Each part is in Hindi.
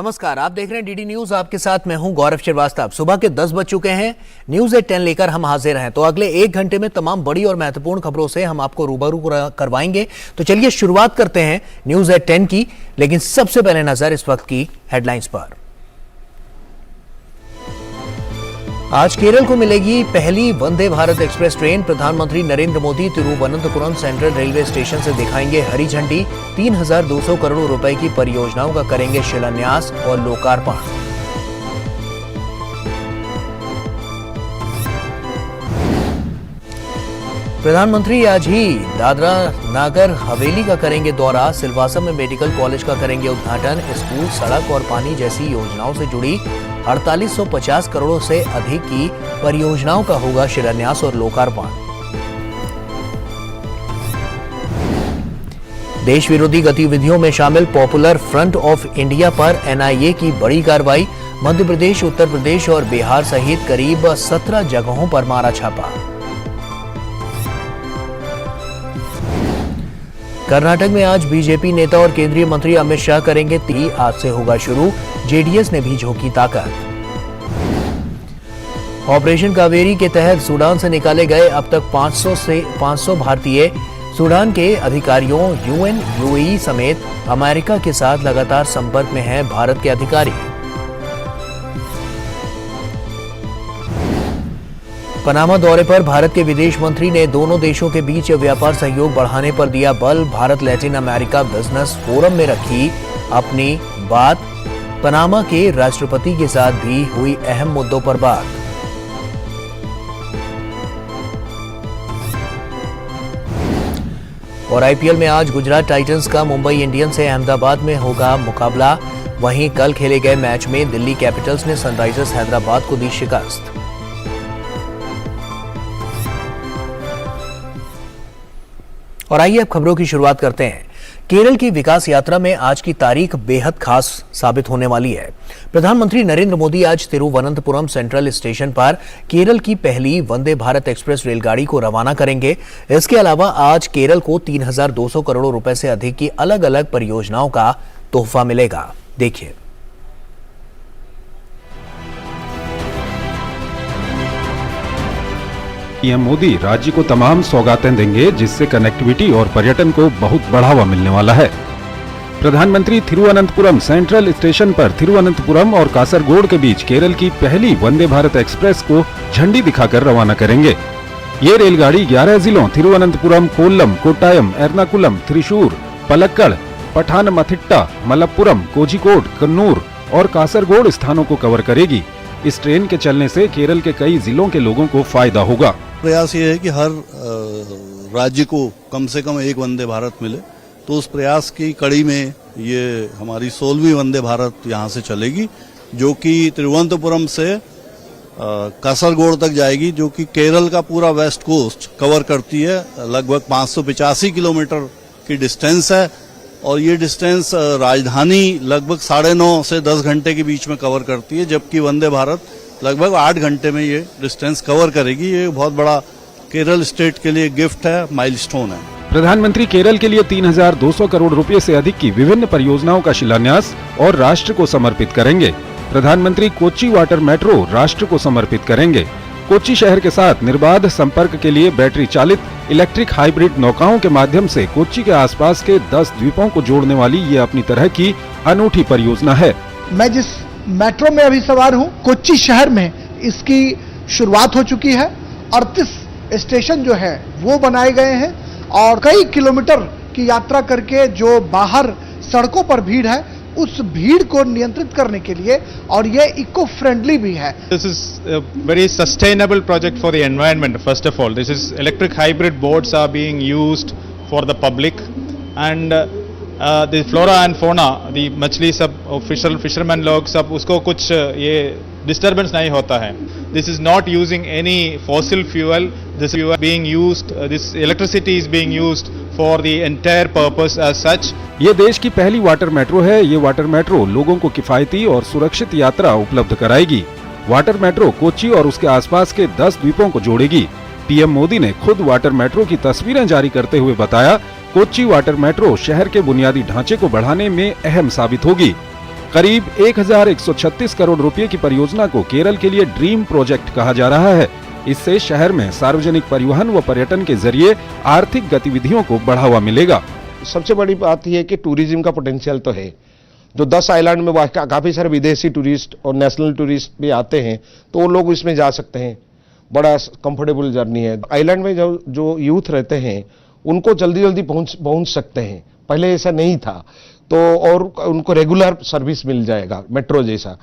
नमस्कार, आप देख रहे हैं डीडी न्यूज। आपके साथ मैं हूं गौरव श्रीवास्तव। सुबह के 10 बज चुके हैं। न्यूज एट 10 लेकर हम हाजिर हैं। तो अगले 1 घंटे में तमाम बड़ी और महत्वपूर्ण खबरों से हम आपको रूबरू करवाएंगे। तो चलिए शुरुआत करते हैं न्यूज एट 10 की। लेकिन सबसे पहले नजर इस वक्त की हेडलाइंस पर। आज केरल को मिलेगी पहली वंदे भारत एक्सप्रेस ट्रेन। प्रधानमंत्री Narendra Modi Thiruvananthapuram central railway station से दिखाएंगे हरी झंडी। 3200 करोड़ रुपए की परियोजनाओं का करेंगे शिलान्यास और लोकार्पण। प्रधानमंत्री आज ही दादरा नागर हवेली का करेंगे दौरा। सिलवासा में मेडिकल कॉलेज का करेंगे उद्घाटन। स्कूल, सड़क और पानी जैसी योजनाओं से जुड़ी 4850 करोड़ से अधिक की परियोजनाओं का होगा शिलान्यास और लोकार्पण। देश विरोधी गतिविधियों में शामिल पॉपुलर फ्रंट ऑफ इंडिया पर एनआईए की बड़ी कार्रवाई। मध्य प्रदेश, उत्तर प्रदेश और बिहार सहित करीब 17 जगहों पर मारा छापा। कर्नाटक में आज बीजेपी नेता और केंद्रीय मंत्री अमित शाह करेंगे आज से होगा शुरू। जेडीएस ने भी झोंकी ताकत। ऑपरेशन कावेरी के तहत सूडान से निकाले गए अब तक 500 भारतीय। सूडान के अधिकारियों, यूएन, यूएई समेत अमेरिका के साथ लगातार संपर्क में हैं भारत के अधिकारी। पनामा दौरे पर भारत के विदेश मंत्री ने दोनों देशों के बीच व्यापार सहयोग बढ़ाने पर दिया बल। Bharat Latin America business forum में रखी अपनी बात। पनामा के राष्ट्रपति के साथ भी हुई अहम मुद्दों पर बात। और आईपीएल में आज गुजरात टाइटंस का मुंबई इंडियंस से अहमदाबाद में होगा मुकाबला। वहीं कल खेले गए मैच में दिल्ली कैपिटल्स ने सनराइजर्स हैदराबाद को दी शिकस्त। और आइए अब खबरों की शुरुआत करते हैं। केरल की विकास यात्रा में आज की तारीख बेहद खास साबित होने वाली है। प्रधानमंत्री नरेंद्र मोदी आज तिरुवनंतपुरम सेंट्रल स्टेशन पर केरल की पहली वंदे भारत एक्सप्रेस रेलगाड़ी को रवाना करेंगे। इसके अलावा आज केरल को 3200 करोड़ रुपए से अधिक की अलग अलग परियोजनाओं का तोहफा मिलेगा। देखिए। पीएम मोदी राज्य को तमाम सौगातें देंगे, जिससे कनेक्टिविटी और पर्यटन को बहुत बढ़ावा मिलने वाला है। प्रधानमंत्री तिरुवनंतपुरम सेंट्रल स्टेशन पर तिरुवनंतपुरम और कासरगोड के बीच केरल की पहली वंदे भारत एक्सप्रेस को झंडी दिखाकर रवाना करेंगे। ये रेलगाड़ी 11 जिलों तिरुवनंतपुरम, कोल्लम, कोट्टायम, एर्नाकुलम, त्रिशूर, पलक्कड़, पठानमथिट्टा, मलप्पुरम, कोझिकोड, कन्नूर और कासरगोड स्थानों को कवर करेगी। इस ट्रेन के चलने से केरल के कई जिलों के लोगों को फायदा होगा। प्रयास ये है कि हर राज्य को कम से कम एक वंदे भारत मिले, तो उस प्रयास की कड़ी में ये हमारी 16वीं वंदे भारत यहाँ से चलेगी, जो कि तिरुवनंतपुरम से कासरगोड तक जाएगी, जो कि केरल का पूरा वेस्ट कोस्ट कवर करती है। लगभग 585 किलोमीटर की डिस्टेंस है और ये डिस्टेंस राजधानी लगभग 9.5 से 10 घंटे के बीच में कवर करती है, जबकि वंदे भारत लगभग 8 घंटे में ये डिस्टेंस कवर करेगी। ये बहुत बड़ा केरल स्टेट के लिए गिफ्ट है, माइलस्टोन है। प्रधानमंत्री केरल के लिए 3200 करोड़ रुपए से अधिक की विभिन्न परियोजनाओं का शिलान्यास और राष्ट्र को समर्पित करेंगे। प्रधानमंत्री कोच्चि वाटर मेट्रो राष्ट्र को समर्पित करेंगे। कोच्चि शहर के साथ निर्बाध संपर्क के लिए बैटरी चालित इलेक्ट्रिक हाइब्रिड नौकाओं के माध्यम से कोच्चि के आसपास के 10 द्वीपों को जोड़ने वाली ये अपनी तरह की अनूठी परियोजना है। मैं जिस मेट्रो में अभी सवार हूँ, कोच्चि शहर में इसकी शुरुआत हो चुकी है। 38 स्टेशन जो है वो बनाए गए हैं और कई किलोमीटर की यात्रा करके जो बाहर सड़कों पर भीड़ है, उस भीड़ को नियंत्रित करने के लिए, और ये इको फ्रेंडली भी है। This is a very sustainable project for the environment. First of all, this is electric hybrid boats are being used for the public, and the flora and fauna, the मछली सब fishermen लोग सब, उसको कुछ ये disturbance नहीं होता है। This is not using any fossil fuel. This is being used. This electricity is being used for the entire purpose as such. ये देश की पहली वाटर मेट्रो है। ये वाटर मेट्रो लोगों को किफायती और सुरक्षित यात्रा उपलब्ध कराएगी। वाटर मेट्रो कोच्चि और उसके आसपास के 10 द्वीपों को जोड़ेगी। पीएम मोदी ने खुद वाटर मेट्रो की तस्वीरें जारी करते हुए बताया, कोच्चि वाटर मेट्रो शहर के बुनियादी ढांचे को बढ़ाने में अहम साबित होगी। करीब 1136 करोड़ रुपए की परियोजना को केरल के लिए ड्रीम प्रोजेक्ट कहा जा रहा है। इससे शहर में सार्वजनिक परिवहन व पर्यटन के जरिए आर्थिक गतिविधियों को बढ़ावा मिलेगा। सबसे बड़ी बात यह है कि टूरिज्म का पोटेंशियल तो है। जो 10 आइलैंड में काफी सारे विदेशी टूरिस्ट और नेशनल टूरिस्ट भी आते हैं, तो वो लोग इसमें जा सकते हैं। बड़ा कंफर्टेबल जर्नी है। आइलैंड में जो यूथ रहते हैं उनको जल्दी जल्दी पहुंच सकते हैं, पहले ऐसा नहीं था। तो और उनको रेगुलर सर्विस मिल जाएगा मेट्रो जैसा,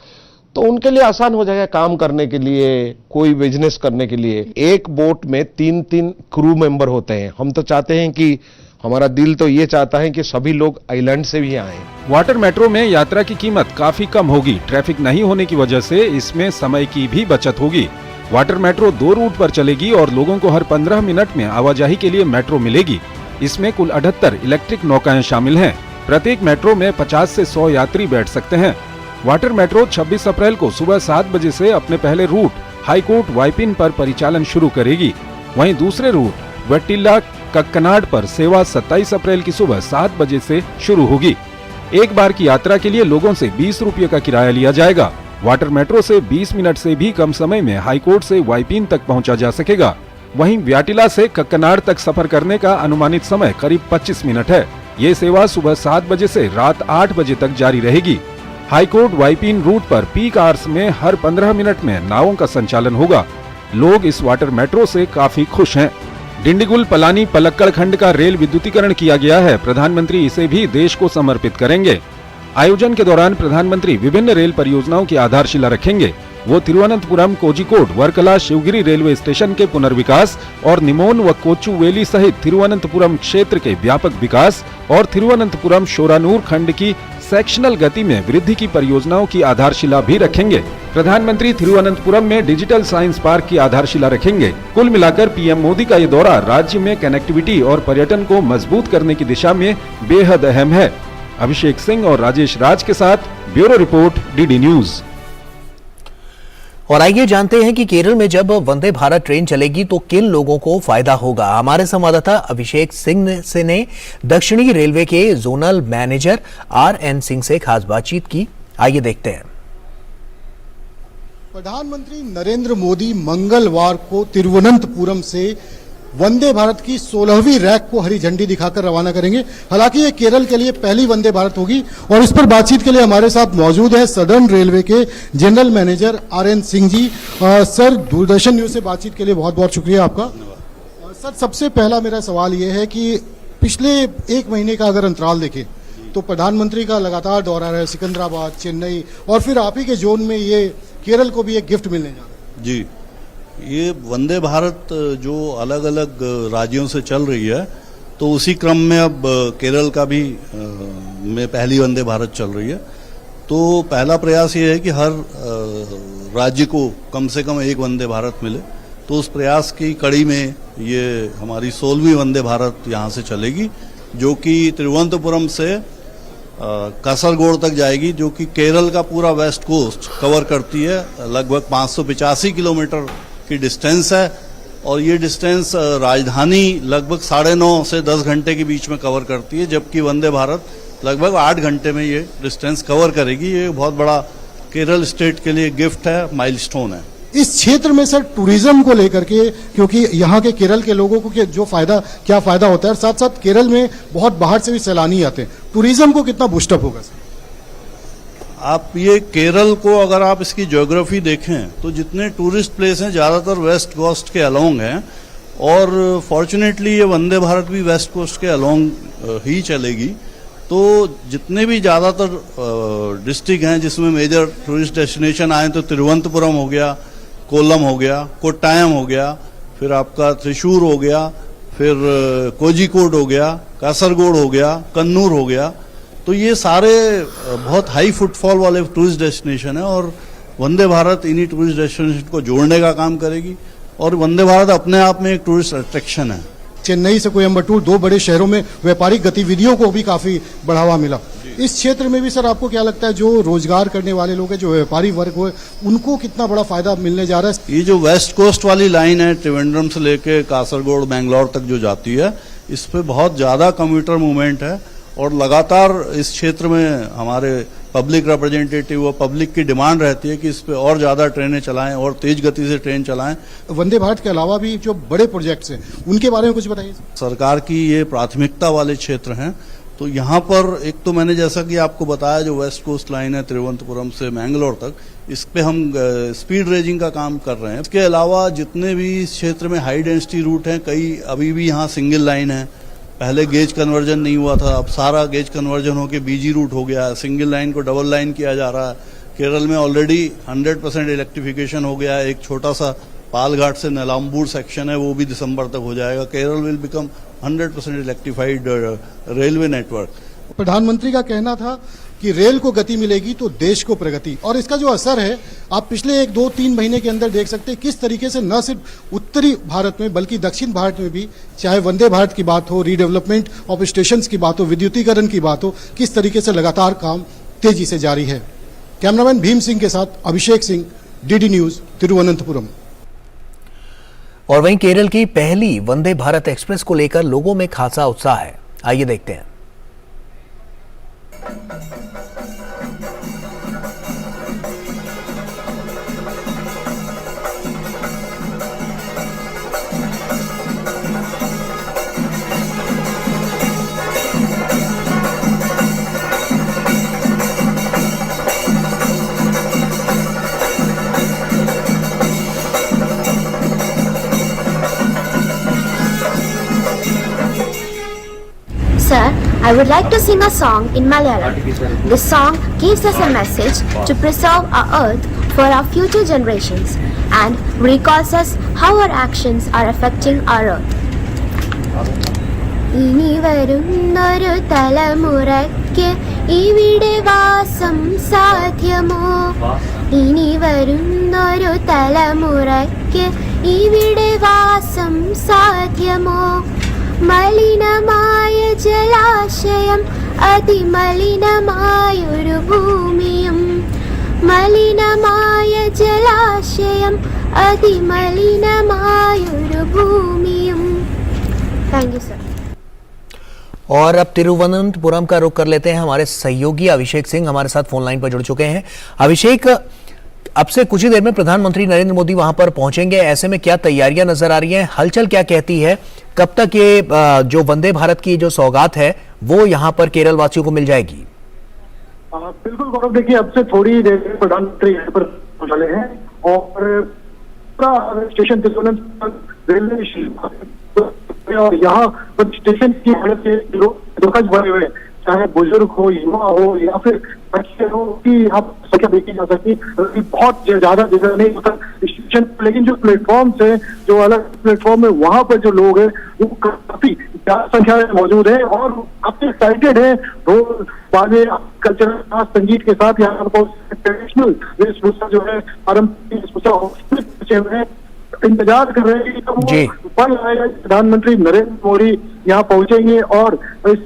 तो उनके लिए आसान हो जाएगा काम करने के लिए, कोई बिजनेस करने के लिए। एक बोट में 3-3 क्रू मेंबर होते हैं। हम तो चाहते हैं कि हमारा दिल तो ये चाहता है कि सभी लोग आइलैंड से भी आएं। वाटर मेट्रो में यात्रा की कीमत काफी कम होगी। ट्रैफिक नहीं होने की वजह से इसमें समय की भी बचत होगी। वाटर मेट्रो 2 रूट पर चलेगी और लोगों को हर 15 मिनट में आवाजाही के लिए मेट्रो मिलेगी। इसमें कुल 78 इलेक्ट्रिक नौकाएं शामिल हैं। प्रत्येक मेट्रो में 50 से 100 यात्री बैठ सकते हैं। वाटर मेट्रो 26 अप्रैल को सुबह 7 बजे से अपने पहले रूट हाईकोर्ट वाइपिन पर परिचालन शुरू करेगी। वहीं दूसरे रूट वेट्टिला कक्कनाड पर सेवा 27 अप्रैल की सुबह 7 बजे से शुरू होगी। एक बार की यात्रा के लिए लोगों से 20 रुपये का किराया लिया जाएगा। वाटर मेट्रो से 20 मिनट से भी कम समय में हाईकोर्ट से वाइपिन तक पहुंचा जा सकेगा। वहीं व्याटिला से कक्कनाड तक सफर करने का अनुमानित समय करीब 25 मिनट है। ये सेवा सुबह 7 बजे से रात 8 बजे तक जारी रहेगी। हाईकोर्ट वाइपिन रूट पर पीक आवर्स में हर 15 मिनट में नावों का संचालन होगा। लोग इस वाटर मेट्रो से काफी खुश हैं। डिंडीगुल पलानी पलक्कड़ खंड का रेल विद्युतीकरण किया गया है। प्रधानमंत्री इसे भी देश को समर्पित करेंगे। आयोजन के दौरान प्रधानमंत्री विभिन्न रेल परियोजनाओं की आधारशिला रखेंगे। वो तिरुवनंतपुरम, कोझिकोड, वर्कला, शिवगिरी रेलवे स्टेशन के पुनर्विकास और निमोन व कोचुवेली सहित तिरुवनंतपुरम क्षेत्र के व्यापक विकास और तिरुवनंतपुरम शोरानूर खंड की सेक्शनल गति में वृद्धि की परियोजनाओं की आधारशिला भी रखेंगे। प्रधानमंत्री तिरुवनंतपुरम में डिजिटल साइंस पार्क की आधारशिला रखेंगे। कुल मिलाकर पीएम मोदी का ये दौरा राज्य में कनेक्टिविटी और पर्यटन को मजबूत करने की दिशा में बेहद अहम है। अभिषेक सिंह और राजेश राज के साथ ब्यूरो रिपोर्ट, डीडी न्यूज। और आइए जानते हैं कि केरल में जब वंदे भारत ट्रेन चलेगी तो किन लोगों को फायदा होगा। हमारे संवाददाता अभिषेक सिंह से ने दक्षिणी रेलवे के जोनल मैनेजर RN सिंह से खास बातचीत की। आइए देखते हैं। प्रधानमंत्री नरेंद्र मोदी मंगलवार को तिरुवनंतपुरम से वंदे भारत की 16वीं रैक को हरी झंडी दिखाकर रवाना करेंगे। हालांकि ये केरल के लिए पहली वंदे भारत होगी और इस पर बातचीत के लिए हमारे साथ मौजूद है सदर्न रेलवे के general manager RN Singh ji. Sir, Doordarshan news से बातचीत के लिए बहुत बहुत शुक्रिया आपका। सर, सबसे पहला मेरा सवाल ये है कि पिछले 1 महीने का अगर अंतराल देखें तो प्रधानमंत्री का लगातार दौरा रहा है, सिकंदराबाद, चेन्नई और फिर आप ही के जोन में ये केरल को भी एक गिफ्ट मिलने जा रहा है। जी, ये वंदे भारत जो अलग अलग राज्यों से चल रही है, तो उसी क्रम में अब केरल का भी में पहली वंदे भारत चल रही है। तो पहला प्रयास ये है कि हर राज्य को कम से कम एक वंदे भारत मिले। तो उस प्रयास की कड़ी में ये हमारी 16वीं वंदे भारत यहाँ से चलेगी, जो कि तिरुवनंतपुरम से कासरगोड तक जाएगी, जो कि केरल का पूरा वेस्ट कोस्ट कवर करती है। लगभग 585 किलोमीटर की डिस्टेंस है और ये डिस्टेंस राजधानी लगभग 9.5 से 10 घंटे के बीच में कवर करती है, जबकि वंदे भारत लगभग 8 घंटे में ये डिस्टेंस कवर करेगी। ये बहुत बड़ा केरल स्टेट के लिए गिफ्ट है, माइलस्टोन है। इस क्षेत्र में सर टूरिज्म को लेकर के, क्योंकि यहाँ के केरल के लोगों को जो फायदा, क्या फायदा होता है, और साथ साथ केरल में बहुत बाहर से भी सैलानी आते हैं, टूरिज्म को कितना बूस्टअप होगा सर? आप ये केरल को अगर आप इसकी ज्योग्राफी देखें तो जितने टूरिस्ट प्लेस हैं ज़्यादातर वेस्ट कोस्ट के अलोंग हैं, और फॉर्चुनेटली ये वंदे भारत भी वेस्ट कोस्ट के अलोंग ही चलेगी। तो जितने भी ज़्यादातर डिस्ट्रिक्ट हैं जिसमें मेजर टूरिस्ट डेस्टिनेशन आए, तो तिरुवनंतपुरम हो गया, कोल्लम हो गया, कोट्टायम हो गया, फिर आपका त्रिशूर हो गया, फिर कोझिकोड हो गया, कासरगोड हो गया, कन्नूर हो गया। तो ये सारे बहुत हाई फुटफॉल वाले टूरिस्ट डेस्टिनेशन है और वंदे भारत इन्हीं टूरिस्ट डेस्टिनेशन को जोड़ने का काम करेगी। और वंदे भारत अपने आप में एक टूरिस्ट अट्रैक्शन है। चेन्नई से कोयम्बटूर 2 बड़े शहरों में व्यापारिक गतिविधियों को भी काफी बढ़ावा मिला। इस क्षेत्र में भी सर आपको क्या लगता है, जो रोजगार करने वाले लोग हैं, जो व्यापारी वर्ग हो, उनको कितना बड़ा फायदा मिलने जा रहा है? ये जो वेस्ट कोस्ट वाली लाइन है त्रिवेंद्रम से लेके कासरगोड, बेंगलोर तक जो जाती है, इस पे बहुत ज्यादा कम्यूटर मूवमेंट है और लगातार इस क्षेत्र में हमारे पब्लिक रिप्रेजेंटेटिव और पब्लिक की डिमांड रहती है कि इस पे और ज़्यादा ट्रेनें चलाएं और तेज गति से ट्रेन चलाएं। वंदे भारत के अलावा भी जो बड़े प्रोजेक्ट्स हैं उनके बारे में कुछ बताइए। सरकार की ये प्राथमिकता वाले क्षेत्र हैं, तो यहाँ पर एक तो मैंने जैसा कि आपको बताया जो वेस्ट कोस्ट लाइन है तिरुवनंतपुरम से मैंगलोर तक, इस पे हम स्पीड रेजिंग का काम कर रहे हैं। इसके अलावा जितने भी इस क्षेत्र में हाई डेंसिटी रूट हैं, कई अभी भी यहाँ सिंगल लाइन है। पहले गेज कन्वर्जन नहीं हुआ था, अब सारा गेज कन्वर्जन होकर बीजी रूट हो गया है। सिंगल लाइन को डबल लाइन किया जा रहा है। केरल में ऑलरेडी 100% इलेक्ट्रिफिकेशन हो गया है। एक छोटा सा पालघाट से नीलाम्बूर सेक्शन है, वो भी दिसंबर तक हो जाएगा। Kerala will become 100% electrified railway network. प्रधानमंत्री का कहना था कि रेल को गति मिलेगी तो देश को प्रगति, और इसका जो असर है आप पिछले 1-2-3 महीने के अंदर देख सकते हैं किस तरीके से न सिर्फ उत्तरी भारत में बल्कि दक्षिण भारत में भी, चाहे वंदे भारत की बात हो, रीडेवलपमेंट ऑफ स्टेशंस की बात हो, विद्युतीकरण की बात हो, किस तरीके से लगातार काम तेजी से जारी है। कैमरामैन भीम सिंह के साथ अभिषेक सिंह, डीडी न्यूज, तिरुवनंतपुरम। और वहीं केरल की पहली वंदे भारत एक्सप्रेस को लेकर लोगों में खासा उत्साह है। आइए देखते हैं। Sir, I would like to sing a song in Malayalam. This song gives us a message to preserve our earth for our future generations and recalls us how our actions are affecting our earth. ഇനി വരുന്നൊരു തലമുറയ്ക്ക് ഇവിടെ വാസം സാധ്യമോ? ഇനി വരുന്നൊരു തലമുറയ്ക്ക് ഇവിടെ വാസം സാധ്യമോ? മലിനമായ ജലാശയം, അതിമലിനമായൊരു ഭൂമിയും. മലിനമായ ജലാശയം, അതിമലിനമായൊരു ഭൂമിയും. Thank you sir. और अब तिरुवनंतपुरम का रुख कर लेते हैं। हमारे सहयोगी अभिषेक सिंह हमारे साथ फोन लाइन पर जुड़ चुके हैं। अभिषेक, अब से कुछ ही देर में प्रधानमंत्री नरेंद्र मोदी वहां पर पहुंचेंगे, ऐसे में क्या तैयारियां नजर आ रही हैं? हलचल क्या कहती है? कब तक ये जो वंदे भारत की जो सौगात है वो यहां पर केरल वासियों को मिल जाएगी? बिल्कुल गौरव, देखिए अब से थोड़ी देर में प्रधानमंत्री यहाँ पर पहुंचने हैं और स्टेशन तिरुवनंतपुरम रेलवे और यहाँ पर स्टेशन की हालत से लोग दुखद भरे हुए, चाहे बुजुर्ग हो, युवा हो या फिर बच्चे हो, की यहाँ संख्या देखी जा सकती है। बहुत ज्यादा जगह नहीं होता स्टेशन, लेकिन जो प्लेटफॉर्म है, जो अलग प्लेटफॉर्म है, वहाँ पर जो लोग हैं वो काफी ज्यादा संख्या में मौजूद है और काफी एक्साइटेड है। ढोल बाजे कल्चरल संगीत के साथ यहाँ पर ट्रेडिशनल वेशभूषा जो है, पारंपरिक वेशभूषा है, इंतजार कर रहे हैं कि कब वो पल आएगा प्रधानमंत्री नरेंद्र मोदी यहाँ पहुंचेंगे और इस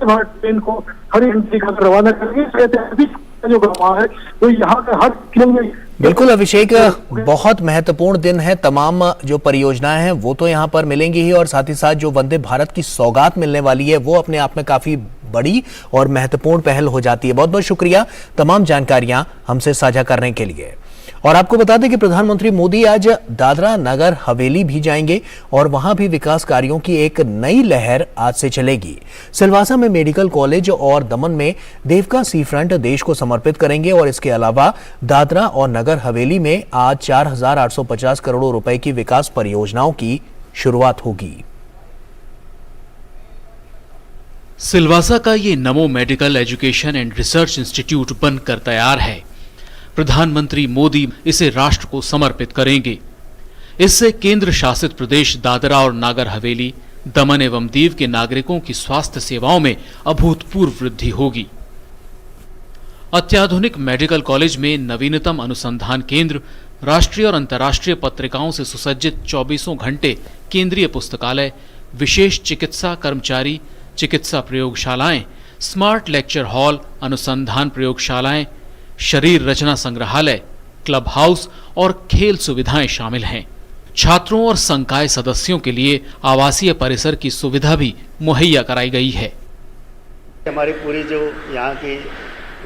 भारत ट्रेन को हरी झंडी दिखाकर रवाना करेंगे। जो गवाह है वो यहाँ का हर किलो में। बिल्कुल अभिषेक, बहुत महत्वपूर्ण दिन है। तमाम जो परियोजनाएं हैं वो तो यहाँ पर मिलेंगी ही, और साथ ही साथ जो वंदे भारत की सौगात मिलने वाली है वो अपने आप में काफी बड़ी और महत्वपूर्ण पहल हो जाती है। बहुत बहुत शुक्रिया तमाम जानकारियां हमसे साझा करने के लिए। और आपको बता दें कि प्रधानमंत्री मोदी आज दादरा नगर हवेली भी जाएंगे और वहां भी विकास कार्यों की एक नई लहर आज से चलेगी। सिलवासा में मेडिकल कॉलेज और दमन में देवका सी फ्रंट देश को समर्पित करेंगे और इसके अलावा दादरा और नगर हवेली में आज 4,850 करोड़ रुपए की विकास परियोजनाओं की शुरुआत होगी। सिलवासा का ये नमो medical education and research institute बनकर तैयार है। प्रधानमंत्री मोदी इसे राष्ट्र को समर्पित करेंगे। इससे केंद्र शासित प्रदेश दादरा और नागर हवेली, दमन एवं दीव के नागरिकों की स्वास्थ्य सेवाओं में अभूतपूर्व वृद्धि होगी। अत्याधुनिक मेडिकल कॉलेज में नवीनतम अनुसंधान केंद्र, राष्ट्रीय और अंतर्राष्ट्रीय पत्रिकाओं से सुसज्जित 24 घंटे केंद्रीय पुस्तकालय, विशेष चिकित्सा कर्मचारी, चिकित्सा प्रयोगशालाएं, स्मार्ट लेक्चर हॉल, अनुसंधान प्रयोगशालाएं, शरीर रचना संग्रहालय, क्लब हाउस और खेल सुविधाएं शामिल हैं। छात्रों और संकाय सदस्यों के लिए आवासीय परिसर की सुविधा भी मुहैया कराई गई है। हमारी पूरी जो यहाँ की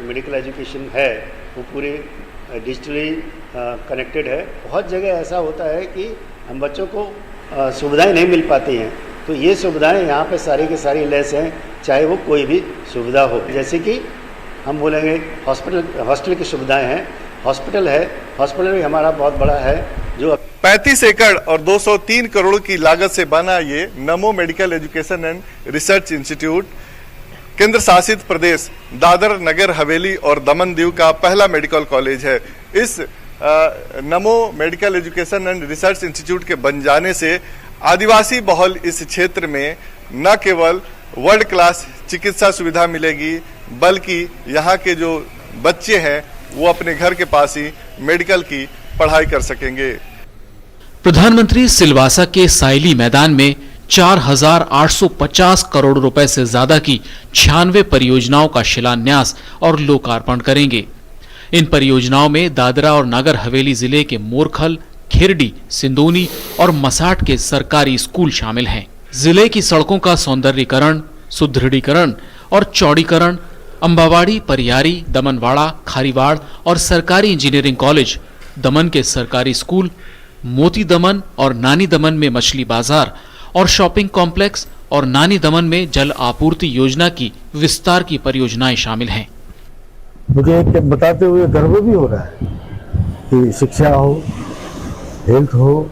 मेडिकल एजुकेशन है वो पूरे डिजिटली कनेक्टेड है। बहुत जगह ऐसा होता है कि हम बच्चों को सुविधाएं नहीं मिल पाती हैं, तो ये सुविधाएं यहाँ पे सारी की सारी लेस हैं, चाहे वो कोई भी सुविधा हो। जैसे कि हम बोलेंगे हॉस्टल की सुविधाएं हैं, हॉस्पिटल भी हमारा बहुत बड़ा है जो 35 एकड़ और 203 करोड़ की लागत से बना ये नमो medical education and research institute केंद्र शासित प्रदेश दादर नगर हवेली और दमन दीव का पहला मेडिकल कॉलेज है। इस नमो medical education and research institute के बन जाने से आदिवासी बहुल इस क्षेत्र में न केवल वर्ल्ड क्लास चिकित्सा सुविधा मिलेगी, बल्कि यहाँ के जो बच्चे हैं वो अपने घर के पास ही मेडिकल की पढ़ाई कर सकेंगे। प्रधानमंत्री सिलवासा के साइली मैदान में 4,850 करोड़ रुपए से ज्यादा की 96 परियोजनाओं का शिलान्यास और लोकार्पण करेंगे। इन परियोजनाओं में दादरा और नागर हवेली जिले के मोरखल, खिरडी, सिंदोनी और मसाट के सरकारी स्कूल शामिल हैं। जिले की सड़कों का सौंदर्यीकरण, सुदृढ़ीकरण और चौड़ीकरण, अंबावाड़ी, परियारी, दमनवाड़ा, खारीवाड़ और सरकारी इंजीनियरिंग कॉलेज, दमन के सरकारी स्कूल, मोती दमन और नानी दमन में मछली बाजार और शॉपिंग कॉम्प्लेक्स और नानी दमन में जल आपूर्ति योजना की विस्तार की परियोजनाएं शामिल हैं। मुझे बताते हुए गर्व भी हो रहा है कि शिक्षा हो, हेल्थ हो,